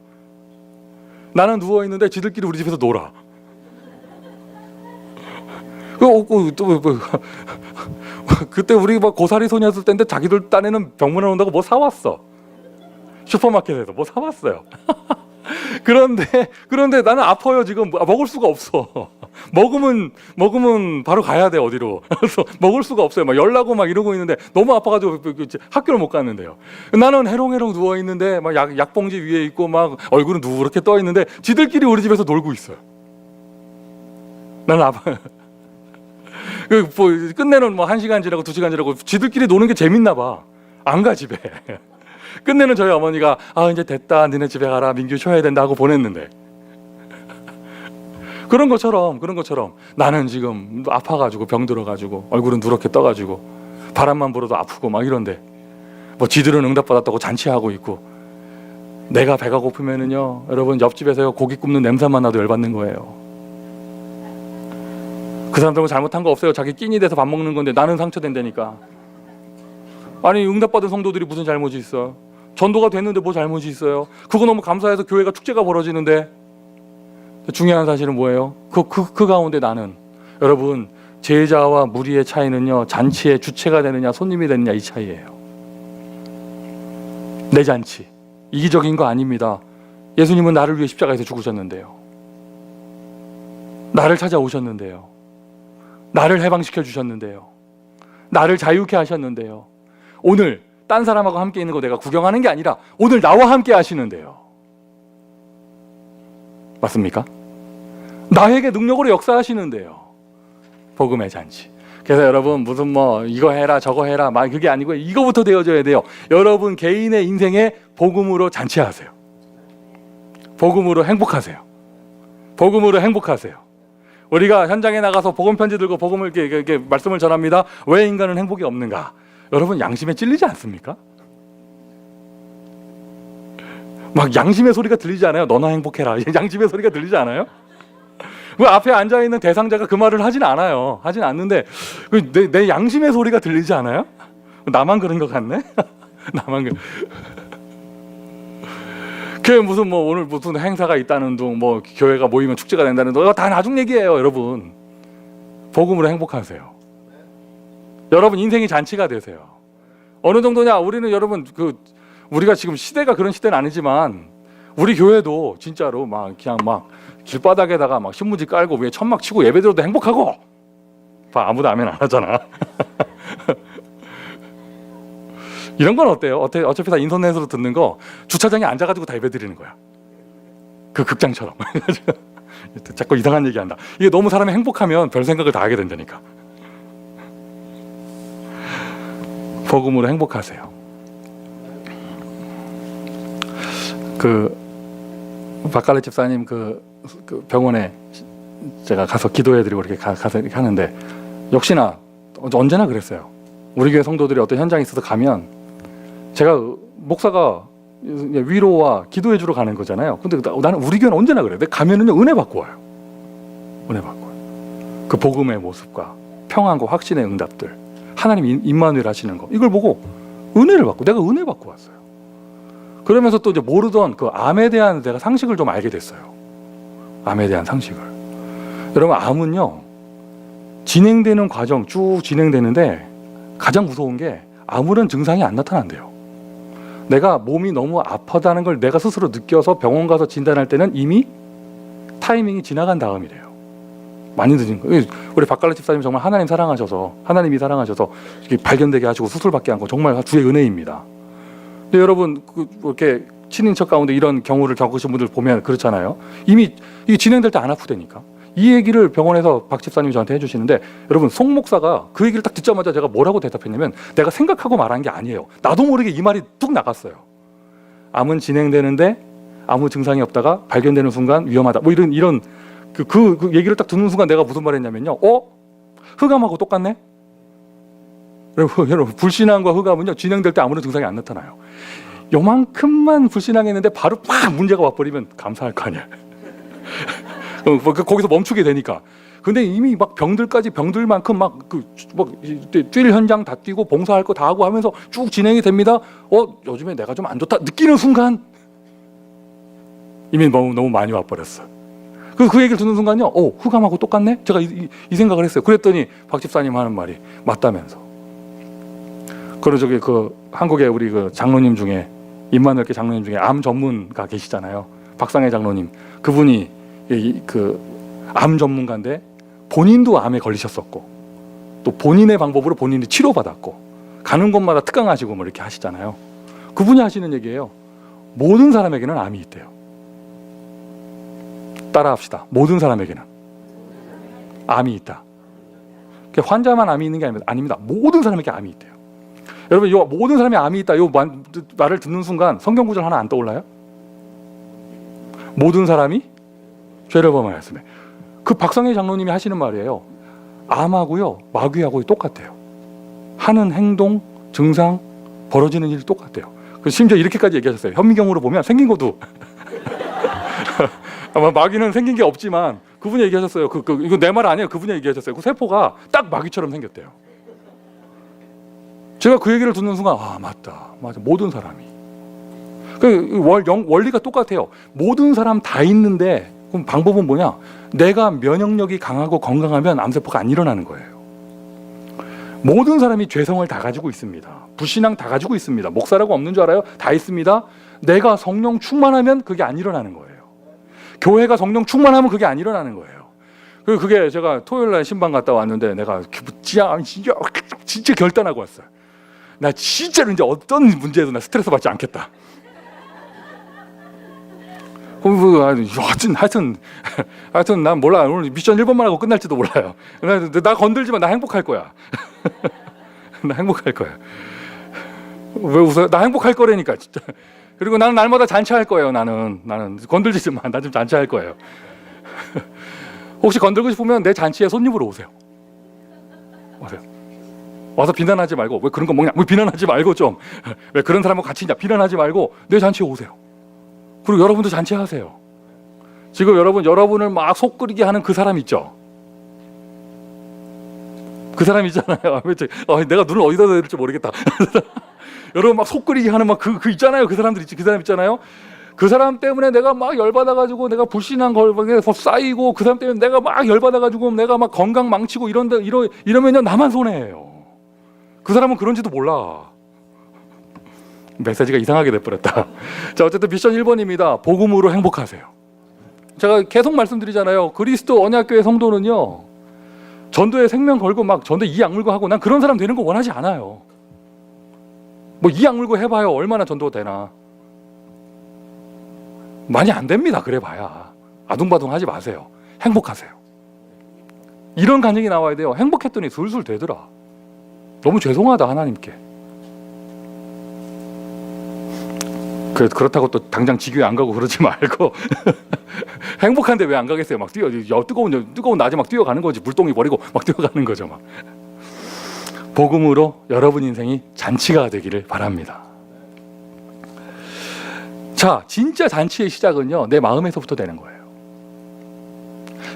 나는 누워있는데 지들끼리 우리 집에서 놀아. 그때 우리 막 고사리 소녀였을 때인데 자기들 딴에는 병문안 온다고 뭐 사왔어. 슈퍼마켓에서 뭐 사왔어요. 그런데 나는 아파요 지금. 먹을 수가 없어. 먹으면 바로 가야 돼 어디로. 그래서 먹을 수가 없어요. 막 열나고 막 이러고 있는데 너무 아파가지고 학교를 못 갔는데요. 나는 해롱해롱 누워 있는데 막 약봉지 위에 있고 막 얼굴은 누렇게 떠 있는데 지들끼리 우리 집에서 놀고 있어요. 나는 아파요. 끝내는 뭐 1시간 지나고 2시간 지나고 지들끼리 노는 게 재밌나 봐. 안 가 집에. 끝내는 저희 어머니가 이제 됐다 니네 집에 가라 민규 쉬어야 된다 하고 보냈는데 그런 것처럼 나는 지금 아파가지고 병 들어가지고 얼굴은 누렇게 떠가지고 바람만 불어도 아프고 막 이런데 뭐 지들은 응답받았다고 잔치하고 있고 내가 배가 고프면은요 여러분 옆집에서 고기 굽는 냄새만 나도 열받는 거예요. 그 사람들은 잘못한 거 없어요. 자기 끼니 돼서 밥 먹는 건데 나는 상처된다니까. 아니 응답받은 성도들이 무슨 잘못이 있어? 전도가 됐는데 뭐 잘못이 있어요? 그거 너무 감사해서 교회가 축제가 벌어지는데 중요한 사실은 뭐예요? 그 가운데 나는 여러분 제자와 무리의 차이는요 잔치의 주체가 되느냐 손님이 되느냐 이 차이예요. 내 잔치 이기적인 거 아닙니다. 예수님은 나를 위해 십자가에서 죽으셨는데요. 나를 찾아오셨는데요. 나를 해방시켜 주셨는데요. 나를 자유케 하셨는데요. 오늘 딴 사람하고 함께 있는 거 내가 구경하는 게 아니라 오늘 나와 함께 하시는데요. 맞습니까? 나에게 능력으로 역사하시는데요. 복음의 잔치. 그래서 여러분 무슨 뭐 이거 해라 저거 해라 막 그게 아니고 이거부터 되어져야 돼요. 여러분 개인의 인생에 복음으로 잔치하세요. 복음으로 행복하세요. 복음으로 행복하세요. 우리가 현장에 나가서 복음 편지 들고 복음을 이렇게 말씀을 전합니다. 왜 인간은 행복이 없는가? 여러분 양심에 찔리지 않습니까? 막 양심의 소리가 들리지 않아요? 너나 행복해라. 양심의 소리가 들리지 않아요? 그 앞에 앉아있는 대상자가 그 말을 하진 않아요. 하진 않는데 내 양심의 소리가 들리지 않아요? 나만 그런 것 같네? 나만 그게 무슨 뭐 오늘 무슨 행사가 있다는 둥 뭐 교회가 모이면 축제가 된다는 둥 다 나중 얘기예요. 여러분 복음으로 행복하세요. 여러분 인생이 잔치가 되세요. 어느 정도냐 우리는 여러분 우리가 지금 시대가 그런 시대는 아니지만 우리 교회도 진짜로 막 그냥 막 길바닥에다가 막 신문지 깔고 위에 천막 치고 예배드려도 행복하고. 봐, 아무도 아멘 안 하잖아. 이런 건 어때요? 어차피 다 인터넷으로 듣는 거 주차장에 앉아가지고 다 예배드리는 거야. 그 극장처럼. 자꾸 이상한 얘기한다. 이게 너무 사람이 행복하면 별 생각을 다 하게 된다니까. 복음으로 행복하세요. 박갈래 집사님 그 병원에 제가 가서 기도해드리고 이렇게 가서 이렇게 하는데 역시나 언제나 그랬어요. 우리 교회 성도들이 어떤 현장에 있어서 가면 제가 목사가 위로와 기도해주러 가는 거잖아요. 근데 나는 우리 교회는 언제나 그래. 내가 가면은요 은혜 받고 와요. 은혜 받고 와요. 그 복음의 모습과 평안과 확신의 응답들, 하나님 임마누엘 하시는 거 이걸 보고 은혜를 받고 내가 은혜 받고 왔어요. 그러면서 또 이제 모르던 그 암에 대한 내가 상식을 좀 알게 됐어요. 암에 대한 상식을. 여러분 암은요 진행되는 과정 쭉 진행되는데 가장 무서운 게 아무런 증상이 안 나타난대요. 내가 몸이 너무 아프다는 걸 내가 스스로 느껴서 병원 가서 진단할 때는 이미 타이밍이 지나간 다음이래요. 많이 늦은 거예요. 우리 박갈래 집사님 정말 하나님이 사랑하셔서 이렇게 발견되게 하시고 수술받게 한 거 정말 주의 은혜입니다. 근데 여러분 이렇게 친인척 가운데 이런 경우를 겪으신 분들 보면 그렇잖아요. 이미 이게 진행될 때 안 아프다니까. 이 얘기를 병원에서 박 집사님이 저한테 해주시는데 여러분 송 목사가 그 얘기를 딱 듣자마자 제가 뭐라고 대답했냐면 내가 생각하고 말한 게 아니에요. 나도 모르게 이 말이 뚝 나갔어요. 암은 진행되는데 아무 증상이 없다가 발견되는 순간 위험하다. 뭐 이런 그 얘기를 딱 듣는 순간 내가 무슨 말 했냐면요. 흑암하고 똑같네? 여러분 불신앙과 흑암은요 진행될 때 아무런 증상이 안 나타나요. 요만큼만 불신앙했는데 바로 팍 문제가 와버리면 감사할 거 아니야. 거기서 멈추게 되니까. 근데 이미 막 병들만큼 뛸 현장 다 뛰고 봉사할 거 다 하고 하면서 쭉 진행이 됩니다. 요즘에 내가 좀 안 좋다 느끼는 순간 이미 너무 많이 와버렸어. 그 얘기를 듣는 순간요. 흑암하고 똑같네? 제가 이 생각을 했어요. 그랬더니 박 집사님 하는 말이 맞다면서. 그리고 저기 한국에 우리 장로님 중에 임마누엘 장로님 중에 암 전문가 계시잖아요. 박상혜 장로님. 그분이 암 전문가인데 본인도 암에 걸리셨었고 또 본인의 방법으로 본인이 치료받았고 가는 곳마다 특강하시고 뭐 이렇게 하시잖아요. 그분이 하시는 얘기예요. 모든 사람에게는 암이 있대요. 따라합시다. 모든 사람에게는 암이 있다. 환자만 암이 있는 게 아닙니다. 모든 사람에게 암이 있대요. 여러분, 이 모든 사람이 암이 있다. 이 말을 듣는 순간 성경 구절 하나 안 떠올라요? 모든 사람이 죄를 범하였으며. 그 박상혜 장로님이 하시는 말이에요. 암하고요, 마귀하고 똑같아요. 하는 행동, 증상, 벌어지는 일이 똑같아요. 심지어 이렇게까지 얘기하셨어요. 현미경으로 보면 생긴 것도 아마 마귀는 생긴 게 없지만 그분이 얘기하셨어요. 이거 내 말 아니에요. 그분이 얘기하셨어요. 그 세포가 딱 마귀처럼 생겼대요. 제가 그 얘기를 듣는 순간 맞다. 모든 사람이. 원리가 똑같아요. 모든 사람 다 있는데 그럼 방법은 뭐냐? 내가 면역력이 강하고 건강하면 암세포가 안 일어나는 거예요. 모든 사람이 죄성을 다 가지고 있습니다. 불신앙 다 가지고 있습니다. 목사라고 없는 줄 알아요? 다 있습니다. 내가 성령 충만하면 그게 안 일어나는 거예요. 교회가 성령 충만하면 그게 안 일어나는 거예요. 그게 제가 토요일날 신방 갔다 왔는데 내가 진짜 결단하고 왔어요. 나 진짜로 이제 어떤 문제에도 나 스트레스 받지 않겠다. 하여튼 난 몰라. 오늘 미션 1번만 하고 끝날지도 몰라요. 나 건들지 마. 나 행복할 거야. 나 행복할 거야. 왜 웃어요? 나 행복할 거라니까 진짜. 그리고 나는 날마다 잔치할 거예요. 나는 건들지 마. 나 좀 잔치할 거예요. 혹시 건들고 싶으면 내 잔치에 손님으로 오세요. 와서 비난하지 말고 왜 그런 거 먹냐? 뭐 비난하지 말고 좀 왜 그런 사람하고 같이 있냐? 비난하지 말고 내 잔치에 오세요. 그리고 여러분도 잔치하세요. 지금 여러분을 막 속 끓이게 하는 그 사람 있죠? 그 사람 있잖아요. 내가 눈을 어디다 대야 될지 모르겠다. 여러분 막 속 끓이게 하는 그 있잖아요. 그 사람들 있지. 그 사람 있잖아요. 그 사람 때문에 내가 막 열받아가지고 내가 불신한 걸 쌓이고 그 사람 때문에 내가 막 열받아가지고 내가 막 건강 망치고 이러면요 나만 손해예요. 그 사람은 그런지도 몰라. 메시지가 이상하게 돼버렸다. 자, 어쨌든 미션 1번입니다. 복음으로 행복하세요. 제가 계속 말씀드리잖아요. 그리스도 언약교회 성도는요, 전도에 생명 걸고 막 전도 이 악물고 하고, 난 그런 사람 되는 거 원하지 않아요. 뭐 이 악물고 해봐요. 얼마나 전도가 되나. 많이 안 됩니다. 그래 봐야. 아둥바둥 하지 마세요. 행복하세요. 이런 간증이 나와야 돼요. 행복했더니 술술 되더라. 너무 죄송하다 하나님께. 그렇다고 또 당장 지교회 안 가고 그러지 말고 행복한데 왜 안 가겠어요? 막 뜨거운 낮에 막 뛰어가는 거지. 물동이 버리고 막 뛰어가는 거죠. 막. 복음으로 여러분 인생이 잔치가 되기를 바랍니다. 자, 진짜 잔치의 시작은요, 내 마음에서부터 되는 거예요.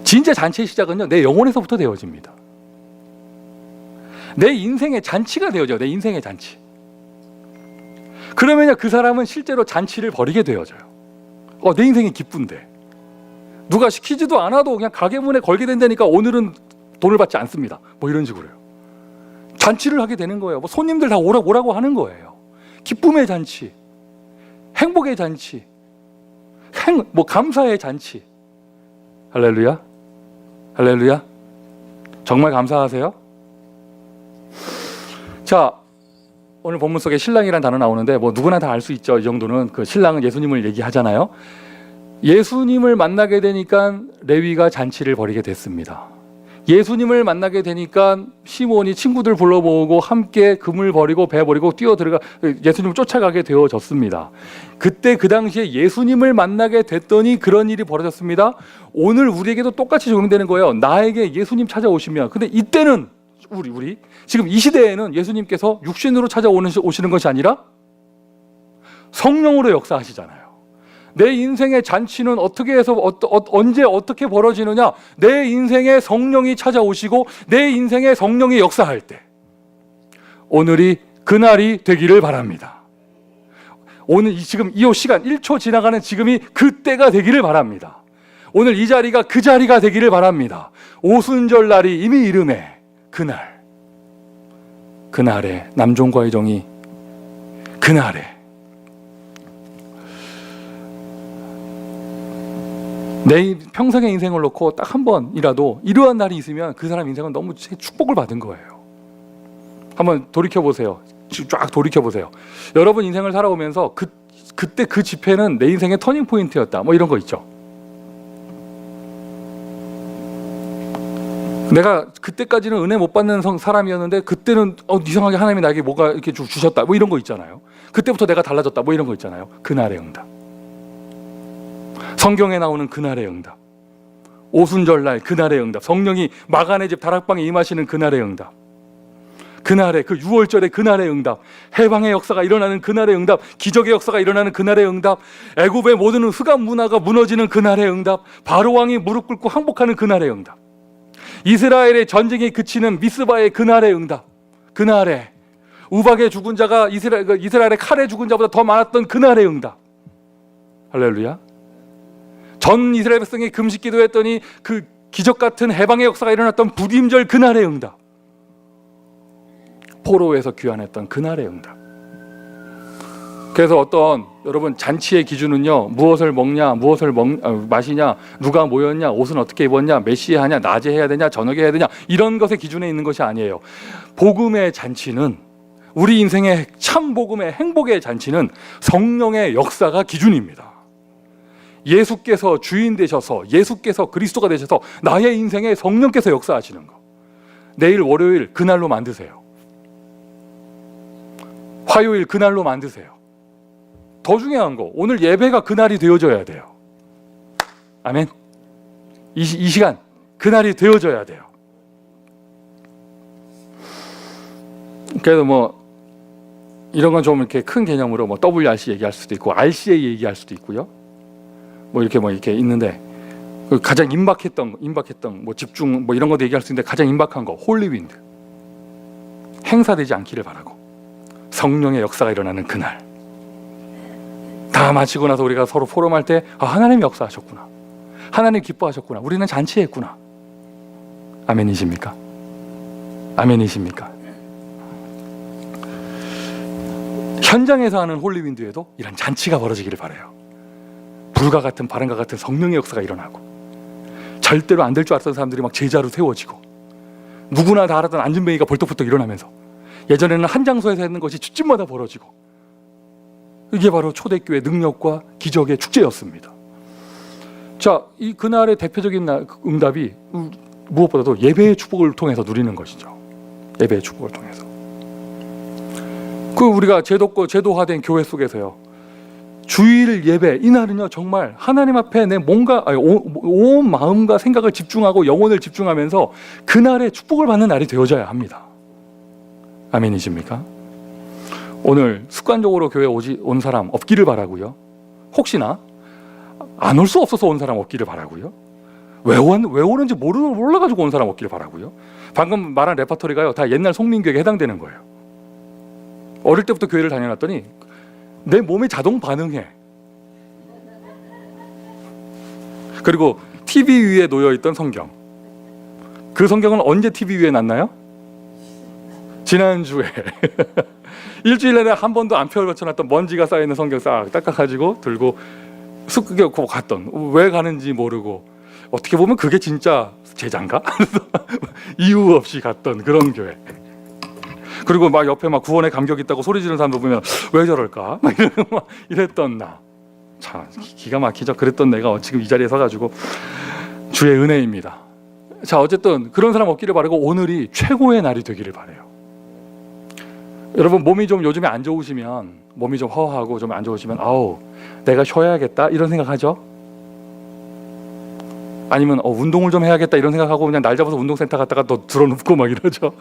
진짜 잔치의 시작은요, 내 영혼에서부터 되어집니다. 내 인생의 잔치가 되어져요. 내 인생의 잔치. 그러면요, 그 사람은 실제로 잔치를 벌이게 되어져요. 내 인생이 기쁜데 누가 시키지도 않아도 그냥 가게 문에 걸게 된다니까 오늘은 돈을 받지 않습니다. 뭐 이런 식으로요. 잔치를 하게 되는 거예요. 뭐 손님들 다 오라고 하는 거예요. 기쁨의 잔치, 행복의 잔치, 뭐 감사의 잔치. 할렐루야, 할렐루야. 정말 감사하세요? 자, 오늘 본문 속에 신랑이라는 단어 나오는데 뭐 누구나 다 알 수 있죠. 이 정도는. 그 신랑은 예수님을 얘기하잖아요. 예수님을 만나게 되니까 레위가 잔치를 벌이게 됐습니다. 예수님을 만나게 되니까 시몬이 친구들 불러 모으고 함께 금을 버리고 배 버리고 뛰어들어가 예수님을 쫓아가게 되어졌습니다. 그때 그 당시에 예수님을 만나게 됐더니 그런 일이 벌어졌습니다. 오늘 우리에게도 똑같이 적용되는 거예요. 나에게 예수님 찾아오시면. 근데 이때는 우리 지금 이 시대에는 예수님께서 육신으로 오시는 것이 아니라 성령으로 역사하시잖아요. 내 인생의 잔치는 어떻게 해서 언제 어떻게 벌어지느냐? 내 인생에 성령이 찾아오시고 내 인생에 성령이 역사할 때, 오늘이 그날이 되기를 바랍니다. 오늘 지금 이 시간 1초 지나가는 지금이 그때가 되기를 바랍니다. 오늘 이 자리가 그 자리가 되기를 바랍니다. 오순절 날이 이미 이름에 그날에 남종과 여종이 그날에 내 평생의 인생을 놓고 딱 한 번이라도 이러한 날이 있으면 그 사람 인생은 너무 축복을 받은 거예요. 한번 돌이켜보세요. 쫙 돌이켜보세요. 여러분 인생을 살아오면서 그때 그 집회는 내 인생의 터닝 포인트였다. 뭐 이런 거 있죠. 내가 그때까지는 은혜 못 받는 사람이었는데 그때는 이상하게 하나님이 나에게 뭐가 이렇게 주셨다. 뭐 이런 거 있잖아요. 그때부터 내가 달라졌다. 뭐 이런 거 있잖아요. 그날의 응답. 성경에 나오는 그날의 응답. 오순절날 그날의 응답. 성령이 마가네 집 다락방에 임하시는 그날의 응답. 그날의 그 6월절의 그날의 응답. 해방의 역사가 일어나는 그날의 응답. 기적의 역사가 일어나는 그날의 응답. 애굽의 모든 흑암 문화가 무너지는 그날의 응답. 바로 왕이 무릎 꿇고 항복하는 그날의 응답. 이스라엘의 전쟁이 그치는 미스바의 그날의 응답. 그날에 우박에 죽은 자가 이스라엘의 칼에 죽은 자보다 더 많았던 그날의 응답. 할렐루야. 전 이스라엘 백성이 금식 기도했더니 그 기적 같은 해방의 역사가 일어났던 부임절 그날의 응답. 포로에서 귀환했던 그날의 응답. 그래서 여러분 잔치의 기준은요, 무엇을 먹냐, 무엇을 마시냐, 누가 모였냐, 옷은 어떻게 입었냐, 몇 시에 하냐, 낮에 해야 되냐, 저녁에 해야 되냐, 이런 것의 기준에 있는 것이 아니에요. 복음의 잔치는, 우리 인생의 참 복음의 행복의 잔치는 성령의 역사가 기준입니다. 예수께서 주인 되셔서, 예수께서 그리스도가 되셔서 나의 인생에 성령께서 역사하시는 거. 내일 월요일 그날로 만드세요. 화요일 그날로 만드세요. 더 중요한 거, 오늘 예배가 그날이 되어져야 돼요. 아멘. 이 시간 그날이 되어져야 돼요. 그래도 뭐 이런 건 좀 이렇게 큰 개념으로 뭐 WRC 얘기할 수도 있고 RCA 얘기할 수도 있고요. 뭐 이렇게 있는데, 가장 임박했던 뭐 집중 뭐 이런 것도 얘기할 수 있는데, 가장 임박한 거 홀리윈드. 행사되지 않기를 바라고 성령의 역사가 일어나는 그날. 다 마치고 나서 우리가 서로 포럼할 때, 하나님이 역사하셨구나, 하나님 기뻐하셨구나, 우리는 잔치했구나. 아멘이십니까? 아멘이십니까? 현장에서 하는 홀리윈드에도 이런 잔치가 벌어지기를 바라요. 불과 같은 바람과 같은 성령의 역사가 일어나고 절대로 안 될 줄 알았던 사람들이 막 제자로 세워지고 누구나 다 알았던 안진뱅이가 벌떡벌떡 일어나면서 예전에는 한 장소에서 했는 것이 주집마다 벌어지고 이게 바로 초대교회 능력과 기적의 축제였습니다. 자, 이 그날의 대표적인 응답이 무엇보다도 예배의 축복을 통해서 누리는 것이죠. 예배의 축복을 통해서. 그 우리가 제도화된 교회 속에서요, 주일 예배 이날은요 정말 하나님 앞에 내 뭔가 온 마음과 생각을 집중하고 영혼을 집중하면서 그날의 축복을 받는 날이 되어져야 합니다. 아멘이십니까? 오늘 습관적으로 교회 온 사람 없기를 바라고요. 혹시나 안 올 수 없어서 온 사람 없기를 바라고요. 왜 오는지 몰라가지고 온 사람 없기를 바라고요. 방금 말한 레퍼토리가요 다 옛날 송민교에게 해당되는 거예요. 어릴 때부터 교회를 다녀놨더니 내 몸이 자동 반응해. 그리고 TV 위에 놓여있던 성경, 그 성경은 언제 TV 위에 놨나요? 지난주에 일주일 내내 한 번도 안 펼쳐놨던 먼지가 쌓여있는 성경 싹 닦아가지고 들고 숲에 갔던, 왜 가는지 모르고 어떻게 보면 그게 진짜 제자인가? 이유 없이 갔던 그런 교회. 그리고 막 옆에 막 구원에 감격 있다고 소리 지르는 사람들 보면 왜 저럴까? 막 이랬던 나. 참 기가 막히죠. 그랬던 내가 지금 이 자리에 서가지고 주의 은혜입니다. 자, 어쨌든 그런 사람 없기를 바라고 오늘이 최고의 날이 되기를 바라요. 여러분 몸이 좀 요즘에 안 좋으시면, 몸이 좀 허하고 좀 안 좋으시면 아우 내가 쉬어야겠다 이런 생각하죠? 아니면 운동을 좀 해야겠다 이런 생각하고 그냥 날 잡아서 운동센터 갔다가 또 들어눕고 막 이러죠?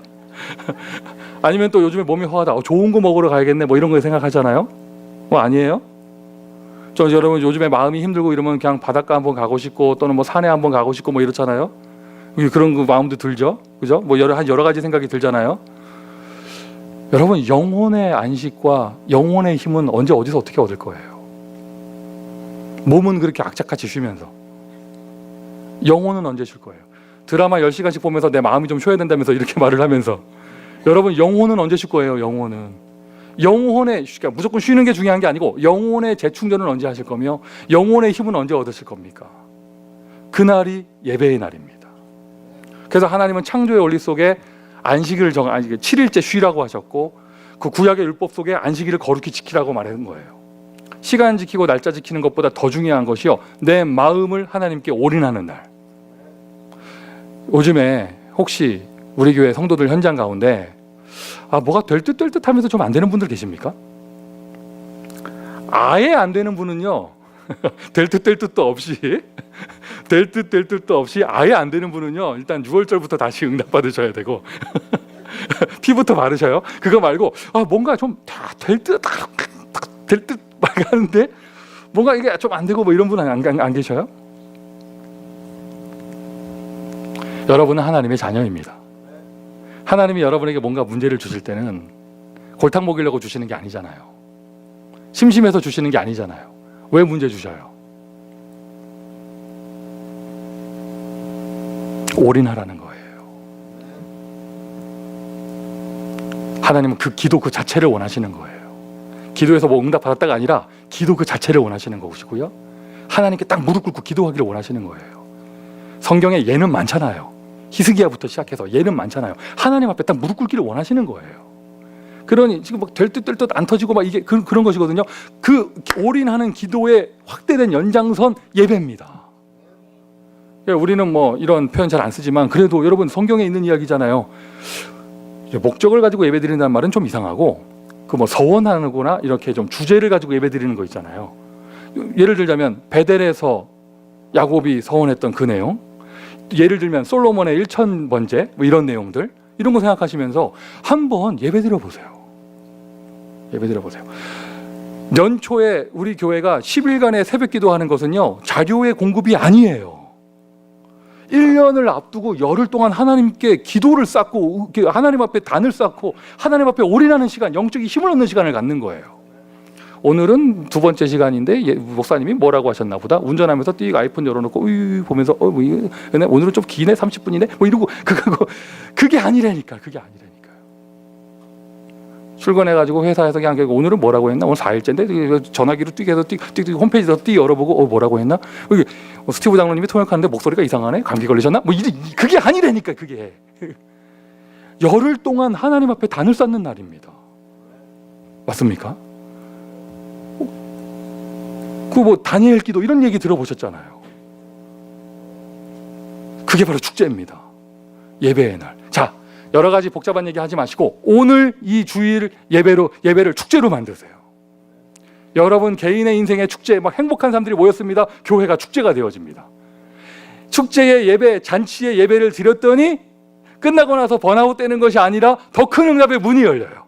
아니면 또 요즘에 몸이 허하다, 좋은 거 먹으러 가야겠네 뭐 이런 거 생각하잖아요? 뭐 아니에요? 여러분 요즘에 마음이 힘들고 이러면 그냥 바닷가 한번 가고 싶고 또는 뭐 산에 한번 가고 싶고 뭐 이렇잖아요? 그런 그 마음도 들죠? 그죠? 뭐 여러 가지 생각이 들잖아요? 여러분 영혼의 안식과 영혼의 힘은 언제 어디서 어떻게 얻을 거예요? 몸은 그렇게 악착같이 쉬면서 영혼은 언제 쉴 거예요? 드라마 10시간씩 보면서 내 마음이 좀 쉬어야 된다면서 이렇게 말을 하면서 여러분 영혼은 언제 쉴 거예요? 영혼의 그러니까 무조건 쉬는 게 중요한 게 아니고 영혼의 재충전은 언제 하실 거며 영혼의 힘은 언제 얻으실 겁니까? 그날이 예배의 날입니다. 그래서 하나님은 창조의 원리 속에 안식일을 7일째 쉬라고 하셨고 그 구약의 율법 속에 안식일을 거룩히 지키라고 말하는 거예요. 시간 지키고 날짜 지키는 것보다 더 중요한 것이요, 내 마음을 하나님께 올인하는 날. 요즘에 혹시 우리 교회 성도들 현장 가운데 뭐가 될 듯 될 듯 하면서 좀 안 되는 분들 계십니까? 아예 안 되는 분은요 될 듯 될 듯도 없이 될 듯 될 듯도 없이 아예 안 되는 분은요 일단 6월절부터 다시 응답받으셔야 되고 피부터 바르셔요. 그거 말고 뭔가 좀 될 듯 막 하는데 뭔가 이게 좀 안 되고 뭐 이런 분은 안 계셔요? 여러분은 하나님의 자녀입니다. 하나님이 여러분에게 뭔가 문제를 주실 때는 골탕 먹이려고 주시는 게 아니잖아요. 심심해서 주시는 게 아니잖아요. 왜 문제 주셔요? 올인하라는 거예요. 하나님은 그 기도 그 자체를 원하시는 거예요. 기도에서 뭐 응답 받았다가 아니라 기도 그 자체를 원하시는 것이고요, 하나님께 딱 무릎 꿇고 기도하기를 원하시는 거예요. 성경에 예는 많잖아요. 히스기야부터 시작해서 예는 많잖아요. 하나님 앞에 딱 무릎 꿇기를 원하시는 거예요. 그러니 지금 막 될 듯 될 듯 안 터지고 막 이게 그런 것이거든요. 그 올인하는 기도의 확대된 연장선 예배입니다. 우리는 뭐 이런 표현 잘 안 쓰지만 그래도 여러분 성경에 있는 이야기잖아요. 목적을 가지고 예배 드린다는 말은 좀 이상하고 그 뭐 서원하거나 이렇게 좀 주제를 가지고 예배 드리는 거 있잖아요. 예를 들자면 베델에서 야곱이 서원했던 그 내용, 예를 들면 솔로몬의 1000번째 뭐 이런 내용들, 이런 거 생각하시면서 한번 예배 드려보세요. 예배 드려보세요. 연초에 우리 교회가 10일간의 새벽 기도하는 것은요 자료의 공급이 아니에요. 1년을 앞두고 열흘 동안 하나님께 기도를 쌓고 하나님 앞에 단을 쌓고 하나님 앞에 올인하는 시간, 영적인 힘을 얻는 시간을 갖는 거예요. 오늘은 두 번째 시간인데 목사님이 뭐라고 하셨나 보다. 운전하면서 띡 아이폰 열어놓고 보면서 오늘은 좀 기네 30분이네 뭐 이러고 그게 아니라니까. 그게 아니라니까요. 출근해가지고 회사에서 그냥 오늘은 뭐라고 했나? 오늘 4일째인데 전화기로 띄게 해서 띄 홈페이지에서 띄 열어보고 뭐라고 했나? 여기 스티브 장로님이 통역하는데 목소리가 이상하네? 감기 걸리셨나? 뭐 그게 아니라니까. 그게 열흘 동안 하나님 앞에 단을 쌓는 날입니다. 맞습니까? 그 뭐 다니엘 기도 이런 얘기 들어보셨잖아요. 그게 바로 축제입니다. 예배의 날. 자, 여러 가지 복잡한 얘기 하지 마시고 오늘 이 주일 예배를 축제로 만드세요. 여러분 개인의 인생의 축제, 막 행복한 사람들이 모였습니다. 교회가 축제가 되어집니다. 축제의 예배, 잔치의 예배를 드렸더니 끝나고 나서 번아웃 되는 것이 아니라 더 큰 응답의 문이 열려요.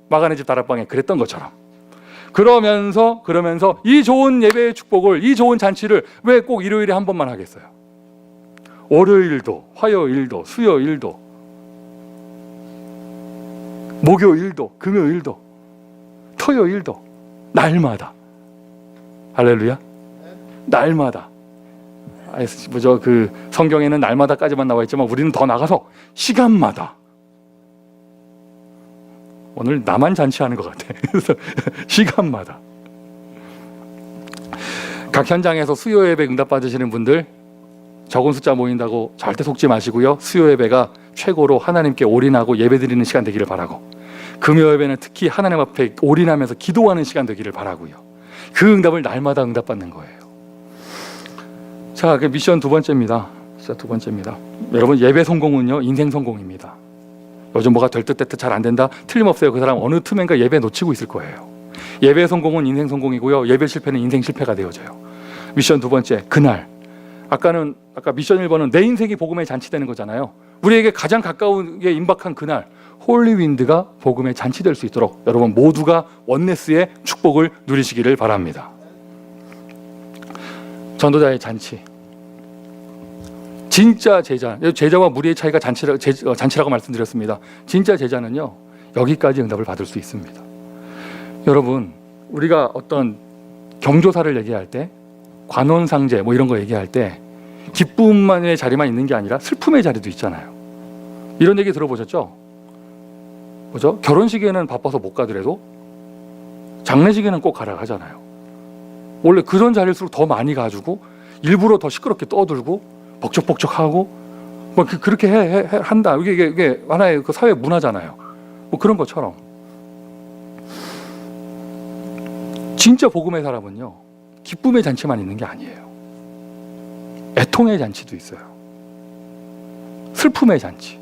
마가네 집 다락방에 그랬던 것처럼. 그러면서 이 좋은 예배의 축복을, 이 좋은 잔치를 왜 꼭 일요일에 한 번만 하겠어요? 월요일도, 화요일도, 수요일도, 목요일도, 금요일도, 토요일도, 날마다. 할렐루야. 날마다. 뭐죠? 그 성경에는 날마다까지만 나와 있지만 우리는 더 나가서 시간마다. 오늘 나만 잔치하는 것 같아. 그래서 시간마다. 각 현장에서 수요 예배 응답 받으시는 분들 적은 숫자 모인다고 절대 속지 마시고요. 수요 예배가 최고로 하나님께 올인하고 예배드리는 시간 되기를 바라고, 금요 예배는 특히 하나님 앞에 올인하면서 기도하는 시간 되기를 바라고요. 그 응답을 날마다 응답받는 거예요. 자, 그 미션 두 번째입니다. 여러분, 예배 성공은요, 인생 성공입니다. 요즘 뭐가 될 듯 될 듯 잘 안 된다? 틀림없어요. 그 사람 어느 틈엔가 예배 놓치고 있을 거예요. 예배 성공은 인생 성공이고요. 예배 실패는 인생 실패가 되어져요. 미션 두 번째, 그날. 아까 미션 1번은 내 인생이 복음의 잔치되는 거잖아요. 우리에게 가장 가까우게 임박한 그날, 홀리윈드가 복음의 잔치될 수 있도록 여러분 모두가 원네스의 축복을 누리시기를 바랍니다. 전도자의 잔치. 진짜 제자와 무리의 차이가 잔치라고 말씀드렸습니다. 진짜 제자는요, 여기까지 응답을 받을 수 있습니다. 여러분, 우리가 어떤 경조사를 얘기할 때, 관원상제 뭐 이런 거 얘기할 때 기쁨만의 자리만 있는 게 아니라 슬픔의 자리도 있잖아요. 이런 얘기 들어보셨죠? 뭐죠? 결혼식에는 바빠서 못 가더라도 장례식에는 꼭 가라 하잖아요. 원래 그런 자리일수록 더 많이 가지고 일부러 더 시끄럽게 떠들고 벅적벅적하고 뭐 그렇게 한다. 이게 하나의 그 사회 문화잖아요. 뭐 그런 것처럼 진짜 복음의 사람은요, 기쁨의 잔치만 있는 게 아니에요. 애통의 잔치도 있어요. 슬픔의 잔치.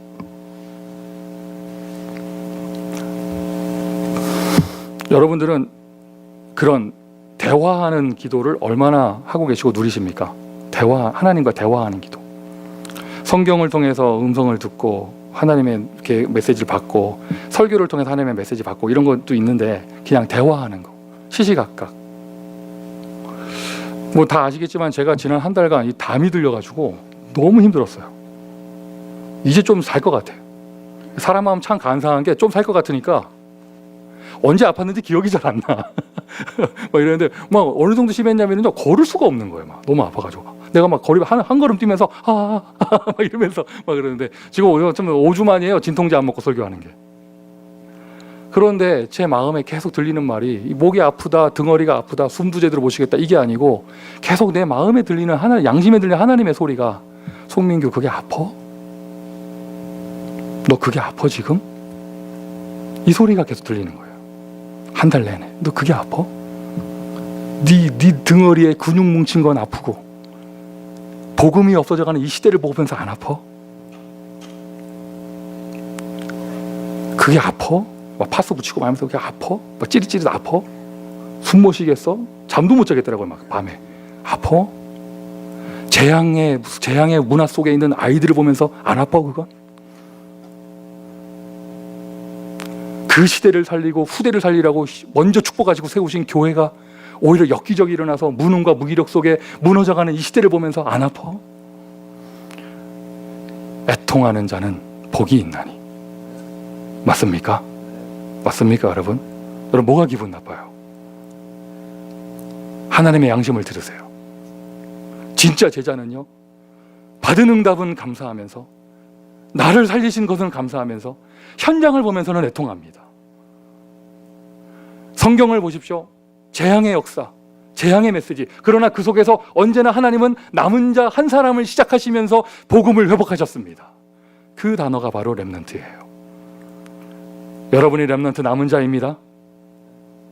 여러분들은 그런 대화하는 기도를 얼마나 하고 계시고 누리십니까? 하나님과 대화하는 기도. 성경을 통해서 음성을 듣고 하나님의 이렇게 메시지를 받고, 설교를 통해서 하나님의 메시지 받고, 이런 것도 있는데 그냥 대화하는 거. 시시각각. 뭐 다 아시겠지만 제가 지난 한 달간 이 담이 들려가지고 너무 힘들었어요. 이제 좀 살 것 같아요. 사람 마음 참 간사한 게 좀 살 것 같으니까 언제 아팠는지 기억이 잘 안 나. 막 이러는데 막 어느 정도 심했냐면요, 걸을 수가 없는 거예요. 막 너무 아파가지고 내가 막 거리 한 걸음 뛰면서 막 이러면서 막 그러는데 지금 5주 만이에요. 진통제 안 먹고 설교하는 게. 그런데 제 마음에 계속 들리는 말이 목이 아프다, 덩어리가 아프다, 숨도 제대로 못 쉬겠다, 이게 아니고 계속 내 마음에 들리는 양심에 들리는 하나님의 소리가, 송민규 그게 아파? 너 그게 아파 지금? 이 소리가 계속 들리는 거예요. 한 달 내내. 너 그게 아파? 네 등어리에 근육 뭉친 건 아프고 복음이 없어져가는 이 시대를 보면서 안 아파? 그게 아파? 막 파스 붙이고 말면서 그게 아파? 막 찌릿찌릿 아파? 숨 못 쉬겠어? 잠도 못 자겠더라고요. 막 밤에. 아파? 재앙의 문화 속에 있는 아이들을 보면서 안 아파 그건? 그 시대를 살리고 후대를 살리라고 먼저 축복하시고 세우신 교회가 오히려 역기적이 일어나서 무능과 무기력 속에 무너져가는 이 시대를 보면서 안 아파? 애통하는 자는 복이 있나니. 맞습니까? 맞습니까 여러분? 여러분 뭐가 기분 나빠요? 하나님의 양심을 들으세요. 진짜 제자는요, 받은 응답은 감사하면서, 나를 살리신 것은 감사하면서, 현장을 보면서는 애통합니다. 성경을 보십시오. 재앙의 역사, 재앙의 메시지. 그러나 그 속에서 언제나 하나님은 남은 자 한 사람을 시작하시면서 복음을 회복하셨습니다. 그 단어가 바로 렘넌트예요. 여러분이 렘넌트 남은 자입니다.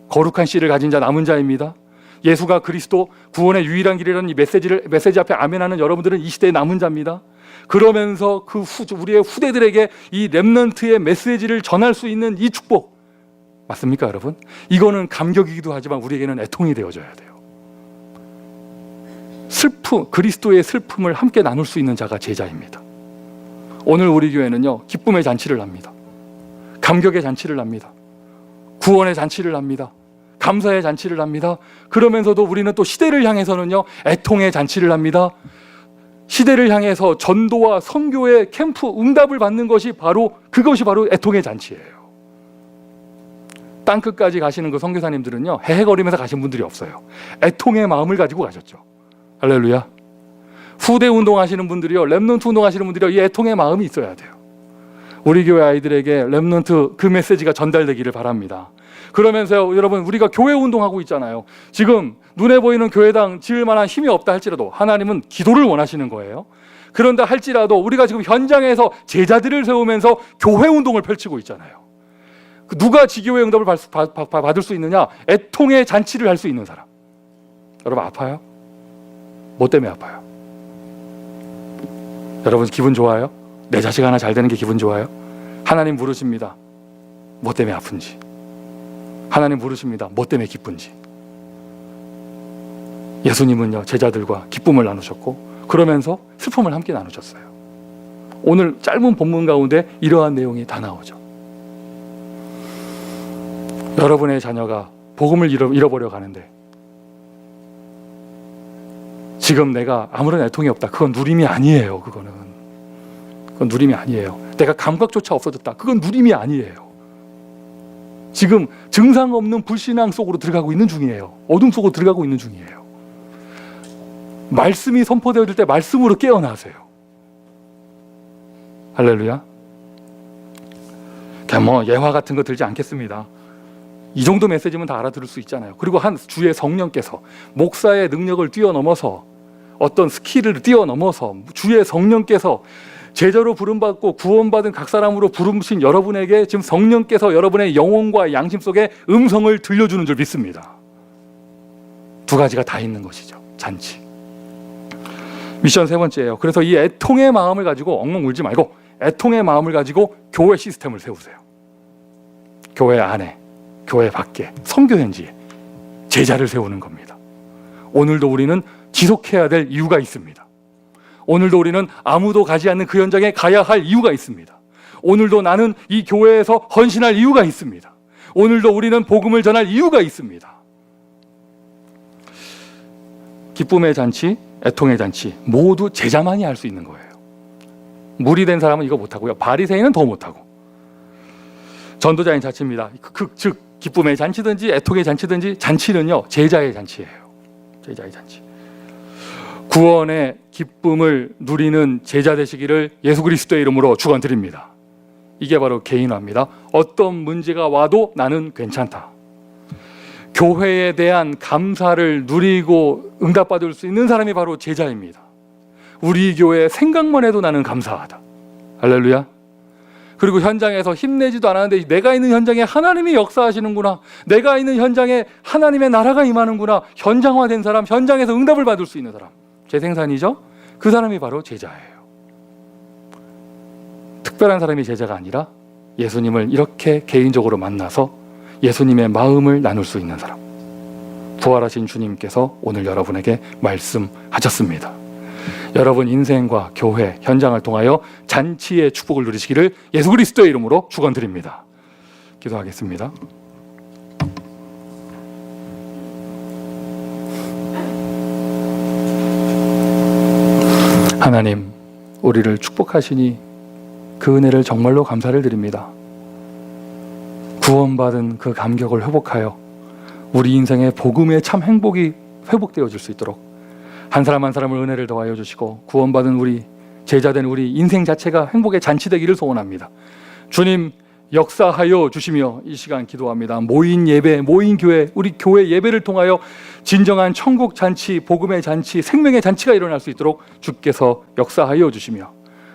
거룩한 씨를 가진 자 남은 자입니다. 예수가 그리스도 구원의 유일한 길이라는 이 메시지 앞에 아멘하는 여러분들은 이 시대의 남은 자입니다. 그러면서 우리의 후대들에게 이 렘넌트의 메시지를 전할 수 있는 이 축복, 맞습니까 여러분? 이거는 감격이기도 하지만 우리에게는 애통이 되어져야 돼요. 그리스도의 슬픔을 함께 나눌 수 있는 자가 제자입니다. 오늘 우리 교회는요, 기쁨의 잔치를 합니다. 감격의 잔치를 합니다. 구원의 잔치를 합니다. 감사의 잔치를 합니다. 그러면서도 우리는 또 시대를 향해서는요, 애통의 잔치를 합니다. 시대를 향해서 전도와 선교의 캠프 응답을 받는 것이 그것이 바로 애통의 잔치예요. 땅끝까지 가시는 그 선교사님들은요, 헤헤거리면서 가신 분들이 없어요. 애통의 마음을 가지고 가셨죠. 할렐루야. 후대 운동하시는 분들이요, 렘넌트 운동하시는 분들이요, 이 애통의 마음이 있어야 돼요. 우리 교회 아이들에게 렘넌트 그 메시지가 전달되기를 바랍니다. 그러면서요, 여러분, 우리가 교회 운동하고 있잖아요. 지금 눈에 보이는 교회당 지을 만한 힘이 없다 할지라도 하나님은 기도를 원하시는 거예요. 그런다 할지라도 우리가 지금 현장에서 제자들을 세우면서 교회 운동을 펼치고 있잖아요. 누가 지교회 응답을 받을 수 있느냐? 애통의 잔치를 할 수 있는 사람. 여러분 아파요? 뭐 때문에 아파요? 여러분 기분 좋아요? 내 자식 하나 잘 되는 게 기분 좋아요? 하나님 물으십니다. 뭐 때문에 아픈지. 하나님 물으십니다. 뭐 때문에 기쁜지. 예수님은요, 제자들과 기쁨을 나누셨고 그러면서 슬픔을 함께 나누셨어요. 오늘 짧은 본문 가운데 이러한 내용이 다 나오죠. 여러분의 자녀가 복음을 잃어버려 가는데 지금 내가 아무런 애통이 없다. 그건 누림이 아니에요. 그건 누림이 아니에요. 내가 감각조차 없어졌다. 그건 누림이 아니에요. 지금 증상 없는 불신앙 속으로 들어가고 있는 중이에요. 어둠 속으로 들어가고 있는 중이에요. 말씀이 선포되어질 때 말씀으로 깨어나세요. 할렐루야. 그냥 예화 같은 거 들지 않겠습니다. 이 정도 메시지면 다 알아들을 수 있잖아요. 그리고 한 주의 성령께서 목사의 능력을 뛰어넘어서 어떤 스킬을 뛰어넘어서 주의 성령께서 제자로 부름받고 구원받은 각 사람으로 부르신 여러분에게 지금 성령께서 여러분의 영혼과 양심 속에 음성을 들려주는 줄 믿습니다. 두 가지가 다 있는 것이죠. 잔치. 미션 세 번째예요. 그래서 이 애통의 마음을 가지고 엉엉 울지 말고 애통의 마음을 가지고 교회 시스템을 세우세요. 교회 안에, 교회 밖에, 선교 현지에 제자를 세우는 겁니다. 오늘도 우리는 지속해야 될 이유가 있습니다. 오늘도 우리는 아무도 가지 않는 그 현장에 가야 할 이유가 있습니다. 오늘도 나는 이 교회에서 헌신할 이유가 있습니다. 오늘도 우리는 복음을 전할 이유가 있습니다. 기쁨의 잔치, 애통의 잔치 모두 제자만이 할 수 있는 거예요. 무리 된 사람은 이거 못하고요. 바리새인은 더 못하고. 전도자인 자치입니다. 즉 기쁨의 잔치든지 애통의 잔치든지 잔치는요, 제자의 잔치예요. 제자의 잔치. 구원의 기쁨을 누리는 제자 되시기를 예수 그리스도의 이름으로 축원드립니다. 이게 바로 개인화입니다. 어떤 문제가 와도 나는 괜찮다. 교회에 대한 감사를 누리고 응답받을 수 있는 사람이 바로 제자입니다. 우리 교회 생각만 해도 나는 감사하다. 할렐루야. 그리고 현장에서 힘내지도 않았는데 내가 있는 현장에 하나님이 역사하시는구나. 내가 있는 현장에 하나님의 나라가 임하는구나. 현장화된 사람, 현장에서 응답을 받을 수 있는 사람. 재생산이죠. 그 사람이 바로 제자예요. 특별한 사람이 제자가 아니라 예수님을 이렇게 개인적으로 만나서 예수님의 마음을 나눌 수 있는 사람. 부활하신 주님께서 오늘 여러분에게 말씀하셨습니다. 여러분 인생과 교회, 현장을 통하여 잔치의 축복을 누리시기를 예수 그리스도의 이름으로 축원드립니다. 기도하겠습니다. 하나님, 우리를 축복하시니 그 은혜를 정말로 감사를 드립니다. 구원받은 그 감격을 회복하여 우리 인생의 복음의 참 행복이 회복되어질 수 있도록 한 사람 한 사람을 은혜를 더하여 주시고 구원받은 우리 제자된 우리 인생 자체가 행복의 잔치 되기를 소원합니다. 주님, 역사하여 주시며 이 시간 기도합니다. 모인 예배, 모인 교회, 우리 교회 예배를 통하여 진정한 천국 잔치, 복음의 잔치, 생명의 잔치가 일어날 수 있도록 주께서 역사하여 주시며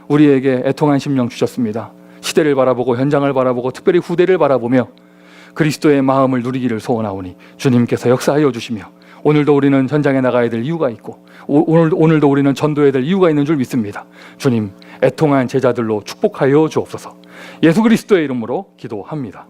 우리에게 애통한 심령 주셨습니다. 시대를 바라보고 현장을 바라보고 특별히 후대를 바라보며 그리스도의 마음을 누리기를 소원하오니 주님께서 역사하여 주시며 오늘도 우리는 현장에 나가야 될 이유가 있고 오늘도 우리는 전도해야 될 이유가 있는 줄 믿습니다. 주님, 애통한 제자들로 축복하여 주옵소서. 예수 그리스도의 이름으로 기도합니다.